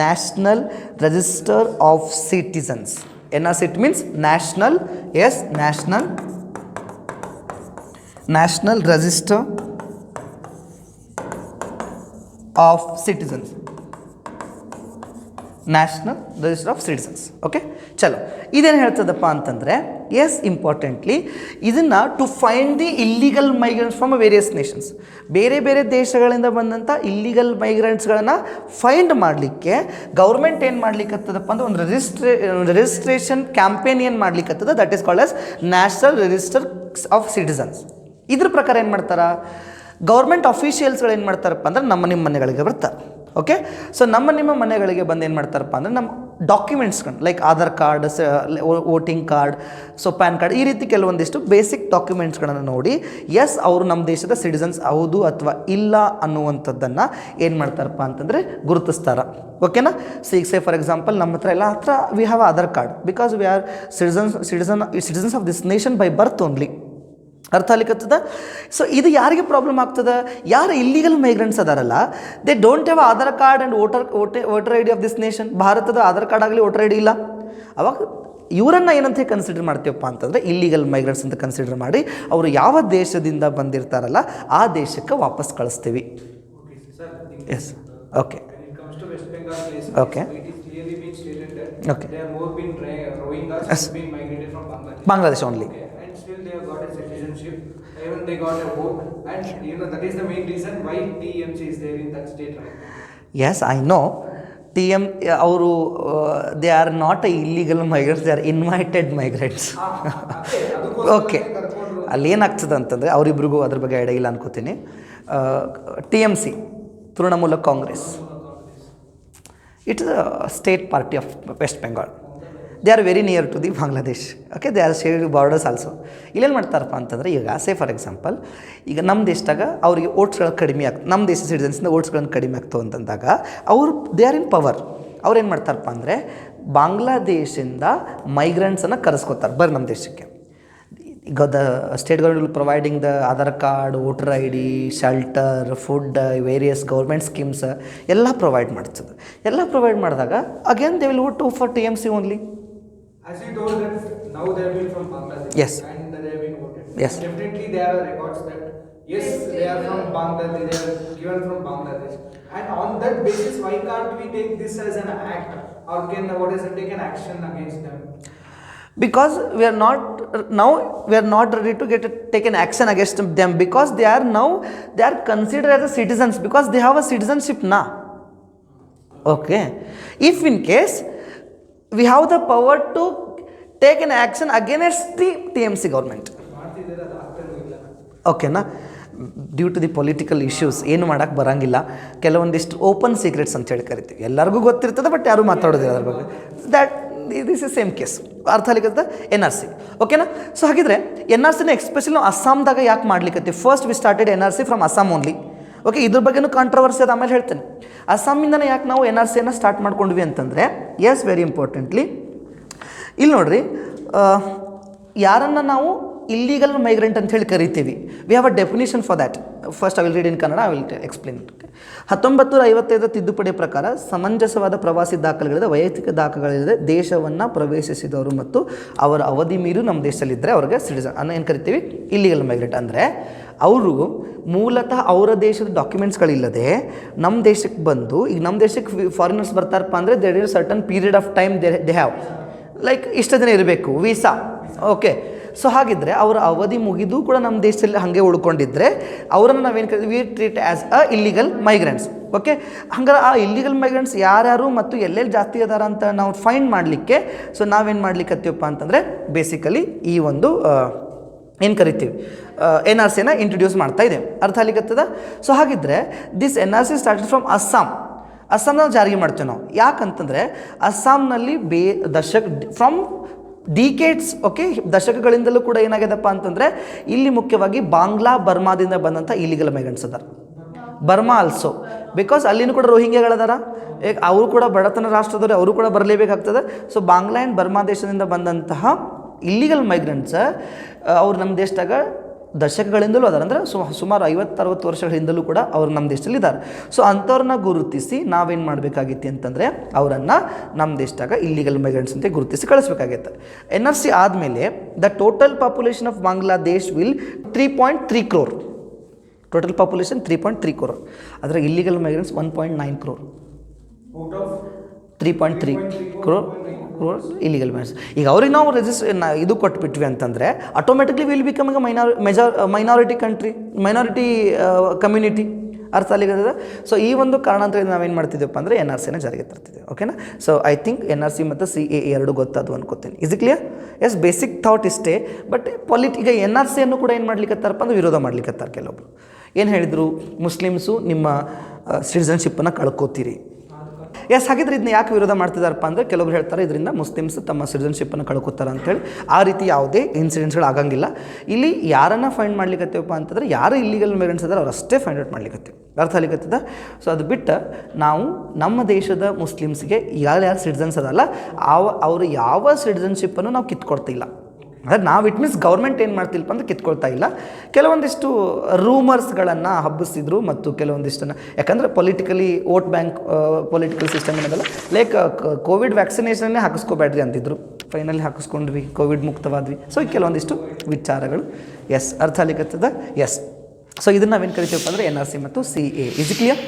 National Register of Citizens. NRC it means National Register of Citizens. National Register of Citizens. Okay, ಚಲೋ. ಇದೇನು ಹೇಳ್ತದಪ್ಪ ಅಂತಂದರೆ, ಇಂಪಾರ್ಟೆಂಟ್ಲಿ ಇದನ್ನು to find the illegal migrants from various nations. ಬೇರೆ ಬೇರೆ ದೇಶಗಳಿಂದ ಬಂದಂಥ ಇಲ್ಲಿಗಲ್ ಮೈಗ್ರೆಂಟ್ಸ್ಗಳನ್ನು ಫೈಂಡ್ ಮಾಡಲಿಕ್ಕೆ ಗೌರ್ಮೆಂಟ್ ಏನು ಮಾಡ್ಲಿಕ್ಕತ್ತದಪ್ಪ ಅಂದ್ರೆ ಒಂದು ರಿಜಿಸ್ಟ್ರೇಷನ್ ಕ್ಯಾಂಪೇನ್ ಏನು ಮಾಡ್ಲಿಕ್ಕತ್ತದ, that is called as National Register of Citizens. ಇದ್ರ ಪ್ರಕಾರ ಏನು ಮಾಡ್ತಾರೆ, ಗೌರ್ಮೆಂಟ್ ಅಫಿಷಿಯಲ್ಸ್ಗಳು ಏನು ಮಾಡ್ತಾರಪ್ಪ ಅಂದ್ರೆ ನಿಮ್ಮ ಮನೆಗಳಿಗೆ ಬರ್ತಾರೆ. ಓಕೆ, ಸೊ ನಿಮ್ಮ ಮನೆಗಳಿಗೆ ಬಂದು ಏನು ಮಾಡ್ತಾರಪ್ಪ ಅಂದರೆ ನಮ್ಮ ಡಾಕ್ಯುಮೆಂಟ್ಸ್ಗಳು like Aadhaar card, voting card, so PAN card, ಈ ರೀತಿ ಕೆಲವೊಂದಿಷ್ಟು ಬೇಸಿಕ್ ಡಾಕ್ಯುಮೆಂಟ್ಸ್ಗಳನ್ನು ನೋಡಿ ಅವರು ನಮ್ಮ ದೇಶದ ಸಿಟಿಸನ್ಸ್ ಹೌದು ಅಥವಾ ಇಲ್ಲ ಅನ್ನುವಂಥದ್ದನ್ನು ಏನು ಮಾಡ್ತಾರಪ್ಪ ಅಂತಂದರೆ ಗುರುತಿಸ್ತಾರೆ. ಓಕೆನಾ? ಸೇ ಫಾರ್ ಎಕ್ಸಾಂಪಲ್ ನಮ್ಮ ಹತ್ರ we have Aadhaar card because we are citizens of this nation by birth only. ಅರ್ಥ ಆಗ್ಲಿಕ್ಕತ್ತದ? ಸೊ ಇದು ಯಾರಿಗೆ ಪ್ರಾಬ್ಲಮ್ ಆಗ್ತದೆ, ಯಾರು ಇಲ್ಲಿಗಲ್ ಮೈಗ್ರೆಂಟ್ಸ್ ಅದಾರಲ್ಲ, they don't have Aadhaar card and voter I D of this nation. ಭಾರತದ ಆಧಾರ್ ಕಾರ್ಡ್ ಆಗಲಿ ವೋಟರ್ ಐ ಡಿ ಇಲ್ಲ. ಅವಾಗ ಇವರನ್ನು ಏನಂತ ಕನ್ಸಿಡರ್ ಮಾಡ್ತೀವಪ್ಪ ಅಂತಂದರೆ ಇಲ್ಲಿಗಲ್ ಮೈಗ್ರೆಂಟ್ಸ್ ಅಂತ ಕನ್ಸಿಡರ್ ಮಾಡಿ ಅವರು ಯಾವ ದೇಶದಿಂದ ಬಂದಿರ್ತಾರಲ್ಲ ಆ ದೇಶಕ್ಕೆ ವಾಪಸ್ ಕಳಿಸ್ತೀವಿ. Yes, okay okay okay, Bangladesh only. Even they got a vote, and that is the main reason why TMC is there in that state, right? Yes, I know. ಅವರು they are not a illegal migrants, they are invited migrants. Okay, ಅಲ್ಲೇನಾಗ್ತದೆ ಅಂತಂದರೆ ಅವರಿಬ್ರಿಗೂ ಅದ್ರ ಬಗ್ಗೆ ಐಡಿಯಾ ಇಲ್ಲ ಅನ್ಕೋತೀನಿ. TMC, Trinamool Congress, it is a state party of West Bengal. They are very near to the Bangladesh. Okay, they are shared borders also. ಇಲ್ಲೇನು ಮಾಡ್ತಾರಪ್ಪ ಅಂತಂದರೆ, ಈಗ ಸೇ ಫಾರ್ ಎಕ್ಸಾಂಪಲ್ ಈಗ ನಮ್ಮ ದೇಶದಾಗ ಅವರಿಗೆ ಓಟ್ಸ್ಗಳು ಕಡಿಮೆ ನಮ್ಮ ದೇಶ ಸಿಟಿಸನ್ಸಿಂದ ಓಟ್ಸ್ಗಳನ್ನು ಕಡಿಮೆ ಆಗ್ತವೆ ಅಂತಂದಾಗ ದೇ ಆರ್ ಇನ್ ಪವರ್. ಅವ್ರು ಏನು ಮಾಡ್ತಾರಪ್ಪ ಅಂದರೆ ಬಾಂಗ್ಲಾದೇಶಿಂದ ಮೈಗ್ರೆಂಟ್ಸನ್ನು ಕರೆಸ್ಕೊತಾರೆ ಬರ್ರಿ ನಮ್ಮ ದೇಶಕ್ಕೆ. ಈಗ the state government will providing the Aadhaar card, voter I D, shelter, food, various government schemes ಎಲ್ಲ ಪ್ರೊವೈಡ್ ಮಾಡ್ತದೆ. ಎಲ್ಲ ಪ್ರೊವೈಡ್ ಮಾಡಿದಾಗ again they will vote for TMC only. As you told that now they have been from Bangladesh. Yes. And they have been voted. Yes. Definitely there are records that yes they are from Bangladesh. They are given from Bangladesh. And on that basis, why can't we take this as an act, or can take an action against them? Because we are not ready to take an action against them, because they are considered as a citizens, because they have a citizenship now. Okay, if in case we have the power to take an action against the TMC government. ಓಕೆನಾ, due to the political issues ಏನು ಮಾಡೋಕ್ಕೆ ಬರೋಂಗಿಲ್ಲ. ಕೆಲವೊಂದಿಷ್ಟು ಓಪನ್ ಸೀಕ್ರೆಟ್ಸ್ ಅಂತ ಹೇಳಿ ಕರಿತೀವಿ, ಎಲ್ಲರಿಗೂ ಗೊತ್ತಿರ್ತದೆ ಬಟ್ ಯಾರೂ ಮಾತಾಡೋದಿಲ್ಲ ಅದ್ರ ಬಗ್ಗೆ. This is same case. ಅರ್ಥ ಆಗ್ಲಿಕ್ಕೆ NRC. ಓಕೆನಾ. ಸೊ ಹಾಗಿದ್ರೆ NRCನ ಎಕ್ಸ್ಪೆಷಲಿ ನಾವು ಅಸ್ಸಾಂದಾಗ ಯಾಕೆ ಮಾಡ್ಲಿಕ್ಕೆ first we started NRC from Assam only. Okay, ಇದ್ರ ಬಗ್ಗೆನೂ ಕಾಂಟ್ರವರ್ಸಿ ಅದು ಆಮೇಲೆ ಹೇಳ್ತೇನೆ. ಅಸ್ಸಾಮಿಂದನೇ ಯಾಕೆ ನಾವು NRCಯನ್ನು ಸ್ಟಾರ್ಟ್ ಮಾಡ್ಕೊಂಡ್ವಿ ಅಂತಂದರೆ, ಎಸ್, ವೆರಿ ಇಂಪಾರ್ಟೆಂಟ್ಲಿ ಇಲ್ಲಿ ನೋಡ್ರಿ, ಯಾರನ್ನು ನಾವು ಇಲ್ಲೀಗಲ್ ಮೈಗ್ರೆಂಟ್ ಅಂತ ಹೇಳಿ ಕರಿತೀವಿ, V have a definition for that. First I will read in Kannada, I will explain. 1955 ತಿದ್ದುಪಡಿ ಪ್ರಕಾರ ಸಮಂಜಸವಾದ ಪ್ರವಾಸಿ ದಾಖಲೆಗಳಿದೆ, ವೈಯಕ್ತಿಕ ದಾಖಲೆಗಳಿದೆ, ದೇಶವನ್ನು ಪ್ರವೇಶಿಸಿದವರು ಮತ್ತು ಅವರ ಅವಧಿ ಮೀರಿ ನಮ್ಮ ದೇಶದಲ್ಲಿದ್ದರೆ ಅವ್ರಿಗೆ ಸಿಟಿಸನ್ ಅನ್ನು ಏನು ಕರಿತೀವಿ, ಇಲ್ಲೀಗಲ್ ಮೈಗ್ರೆಂಟ್. ಅಂದರೆ ಅವರು ಮೂಲತಃ ಅವರ ದೇಶದ ಡಾಕ್ಯುಮೆಂಟ್ಸ್ಗಳಿಲ್ಲದೆ ನಮ್ಮ ದೇಶಕ್ಕೆ ಬಂದು, ಈಗ ನಮ್ಮ ದೇಶಕ್ಕೆ ಫಾರಿನರ್ಸ್ ಬರ್ತಾರಪ್ಪ ಅಂದರೆ there is certain period of time they have, like ಇಷ್ಟು ದಿನ ಇರಬೇಕು ವೀಸಾ. ಓಕೆ, ಸೊ ಹಾಗಿದ್ದರೆ ಅವರ ಅವಧಿ ಮುಗಿದು ಕೂಡ ನಮ್ಮ ದೇಶದಲ್ಲಿ ಹಾಗೆ ಉಳ್ಕೊಂಡಿದ್ದರೆ ಅವರನ್ನು ನಾವೇನು ಕರಿತೀವಿ, we treat as a illegal migrants. Okay, ಹಂಗಾರೆ ಆ ಇಲ್ಲಿಗಲ್ ಮೈಗ್ರೆಂಟ್ಸ್ ಯಾರ್ಯಾರು ಮತ್ತು ಎಲ್ಲೆಲ್ಲಿ ಜಾಸ್ತಿ ಅದಾರ ಅಂತ ನಾವು ಫೈಂಡ್ ಮಾಡಲಿಕ್ಕೆ, ಸೊ ನಾವೇನು ಮಾಡ್ಲಿಕ್ಕತ್ತೀವಪ್ಪ ಅಂತಂದರೆ ಬೇಸಿಕಲಿ ಈ ಒಂದು ಏನು ಕರಿತೀವಿ NRCನ ಇಂಟ್ರೊಡ್ಯೂಸ್ ಮಾಡ್ತಾ ಇದೆ. ಅರ್ಥ ಆಗ್ಲಿಕ್ಕತ್ತದ. ಸೊ ಹಾಗಿದ್ದರೆ ದಿಸ್ NRC ಸ್ಟಾರ್ಟೆಡ್ ಫ್ರಮ್ ಅಸ್ಸಾಂನ ಜಾರಿಗೆ ಮಾಡ್ತೇವೆ ನಾವು. ಯಾಕಂತಂದರೆ ಅಸ್ಸಾಂನಲ್ಲಿ ಫ್ರಮ್ ಡಿಕೇಡ್ಸ್, ಓಕೆ, ದಶಕಗಳಿಂದಲೂ ಕೂಡ ಏನಾಗ್ಯದಪ್ಪ ಅಂತಂದರೆ ಇಲ್ಲಿ ಮುಖ್ಯವಾಗಿ ಬರ್ಮಾದಿಂದ ಬಂದಂಥ ಇಲ್ಲಿಗಲ್ ಮೈಗ್ರೆಂಟ್ಸ್ ಅದಾರ. ಬರ್ಮಾ ಆಲ್ಸೋ, ಬಿಕಾಸ್ ಅಲ್ಲಿನೂ ಕೂಡ ರೋಹಿಂಗ್ಯಗಳದಾರ, ಅವರು ಕೂಡ ಬಡತನ ರಾಷ್ಟ್ರದವ್ರು, ಅವರು ಕೂಡ ಬರಲೇಬೇಕಾಗ್ತದೆ. ಸೊ ಬಾಂಗ್ಲಾ ಆ್ಯಂಡ್ ಬರ್ಮಾ ದೇಶದಿಂದ ಬಂದಂತಹ ಇಲ್ಲಿಗಲ್ ಮೈಗ್ರೆಂಟ್ಸ್ ಅವ್ರು ನಮ್ಮ ದೇಶದಾಗ ದಶಕಗಳಿಂದಲೂ ಅದಾರೆ. ಅಂದರೆ ಸುಮಾರು 50-60 ವರ್ಷಗಳಿಂದಲೂ ಕೂಡ ಅವರು ನಮ್ಮ ದೇಶದಲ್ಲಿ ಇದ್ದಾರೆ. ಸೊ ಅಂಥವ್ರನ್ನ ಗುರುತಿಸಿ ನಾವೇನು ಮಾಡಬೇಕಾಗಿತ್ತು ಅಂತಂದರೆ ಅವರನ್ನು ನಮ್ಮ ದೇಶದಾಗ ಇಲ್ಲಿಗಲ್ ಮೈಗ್ರೆಂಟ್ಸ್ ಅಂತ ಗುರುತಿಸಿ ಕಳಿಸ್ಬೇಕಾಗಿತ್ತು. NRC ಆದಮೇಲೆ the total population of Bangladesh will 3.3 crore. Total population 3.3 crore. ಅದರ illegal migrants 1.9 crore. 3.3 crore illegal migrants. ಈಗ ಅವ್ರಿಗೆ ನಾವು ಇದು ಕೊಟ್ಬಿಟ್ವಿ ಅಂತಂದರೆ automatically will becoming minority community. ಅರ್ಥ ಅಲ್ಲಿಗೆ. ಸೊ ಈ ಒಂದು ಕಾರಣಾಂತರದಿಂದ ನಾವೇನು ಮಾಡ್ತಿದ್ದೀವಪ್ಪ ಅಂದರೆ NRCನ ಜಾರಿಗೆ ತರ್ತಿದ್ದೀವಿ. ಓಕೆನಾ. ಸೊ ಐ ಥಿಂಕ್ NRC ಮತ್ತು CAA ಎರಡು ಗೊತ್ತಾದವು ಅನ್ಕೋತೀನಿ. Is it clear? Yes, basic thought ಇಷ್ಟೇ. ಬಟ್ ಈಗ NRCಯನ್ನು ಕೂಡ ಏನು ಮಾಡ್ಲಿಕ್ಕತ್ತಾರಪ್ಪ ಅಂದರೆ ವಿರೋಧ ಮಾಡ್ಲಿಕ್ಕತ್ತಾರ ಕೆಲವೊಬ್ರು. ಏನು ಹೇಳಿದರು, ಮುಸ್ಲಿಮ್ಸು ನಿಮ್ಮ ಸಿಟಿಸನ್ಶಿಪ್ಪನ್ನು ಕಳ್ಕೋತೀರಿ. ಎಸ್, ಹಾಗಿದ್ರೆ ಇದನ್ನ ಯಾಕೆ ವಿರೋಧ ಮಾಡ್ತಿದ್ದಾರಪ್ಪ ಅಂದರೆ ಕೆಲವರು ಹೇಳ್ತಾರೆ ಇದರಿಂದ ಮುಸ್ಲಿಮ್ಸ್ ತಮ್ಮ ಸಿಟಿಸನ್ಶಿಪ್ಪನ್ನು ಕಳ್ಕೊತಾರೆ ಅಂತೇಳಿ. ಆ ರೀತಿ ಯಾವುದೇ ಇನ್ಸಿಡೆಂಟ್ಸ್ಗಳು ಆಗಂಗಿಲ್ಲ. ಇಲ್ಲಿ ಯಾರನ್ನು ಫೈಂಡ್ ಮಾಡ್ಲಿಕ್ಕತ್ತೀವಪ್ಪ ಅಂತಂದರೆ ಯಾರು ಇಲ್ಲಿಗಲ್ ಮೈಗ್ರೆಂಟ್ಸ್ ಅದಾರೆ ಅವ್ರು ಅಷ್ಟೇ ಫೈಂಡ್ ಔಟ್ ಮಾಡ್ಲಿಕ್ಕತ್ತೀವಿ. ಅರ್ಥ ಆಗ್ಲಿಕ್ಕತ್ತದ. ಸೊ ಅದು ಬಿಟ್ಟು ನಾವು ನಮ್ಮ ದೇಶದ ಮುಸ್ಲಿಮ್ಸ್ಗೆ ಯಾರು ಸಿಟಿಸನ್ಸ್ ಅದಲ್ಲ ಅವರು ಯಾವ ಸಿಟಿಸನ್ಶಿಪ್ಪನ್ನು ನಾವು ಕಿತ್ಕೊಡ್ತಿಲ್ಲ. ಅಂದರೆ ನಾವು ಇಟ್ ಮೀನ್ಸ್ ಗೌರ್ಮೆಂಟ್ ಏನು ಮಾಡ್ತಿಲ್ಪ ಅಂದರೆ ಕಿತ್ಕೊಳ್ತಾ ಇಲ್ಲ. ಕೆಲವೊಂದಿಷ್ಟು ರೂಮರ್ಸ್ಗಳನ್ನು ಹಬ್ಬಿಸಿದ್ರು ಮತ್ತು ಕೆಲವೊಂದಿಷ್ಟನ್ನು, ಯಾಕಂದರೆ ವೋಟ್ ಬ್ಯಾಂಕ್ ಪೊಲಿಟಿಕಲ್ ಸಿಸ್ಟಮ್ ಏನದಲ್ಲ, ಲೈಕ್ ಕೋವಿಡ್ ವ್ಯಾಕ್ಸಿನೇಷನ್ನೇ ಹಾಕಿಸ್ಕೋಬೇಡ್ರಿ ಅಂತಿದ್ರು. ಫೈನಲಿ ಹಾಕಿಸ್ಕೊಂಡ್ವಿ, ಕೋವಿಡ್ ಮುಕ್ತವಾದ್ವಿ. ಸೊ ಕೆಲವೊಂದಿಷ್ಟು ವಿಚಾರಗಳು. ಎಸ್, ಅರ್ಥ ಆಗ್ಲಿಕ್ಕತ್ತದ. ಎಸ್, ಸೊ ಇದನ್ನು ನಾವೇನು ಕರಿತೀವಪ್ಪ ಅಂದರೆ NRC ಮತ್ತು CAA. Is clear?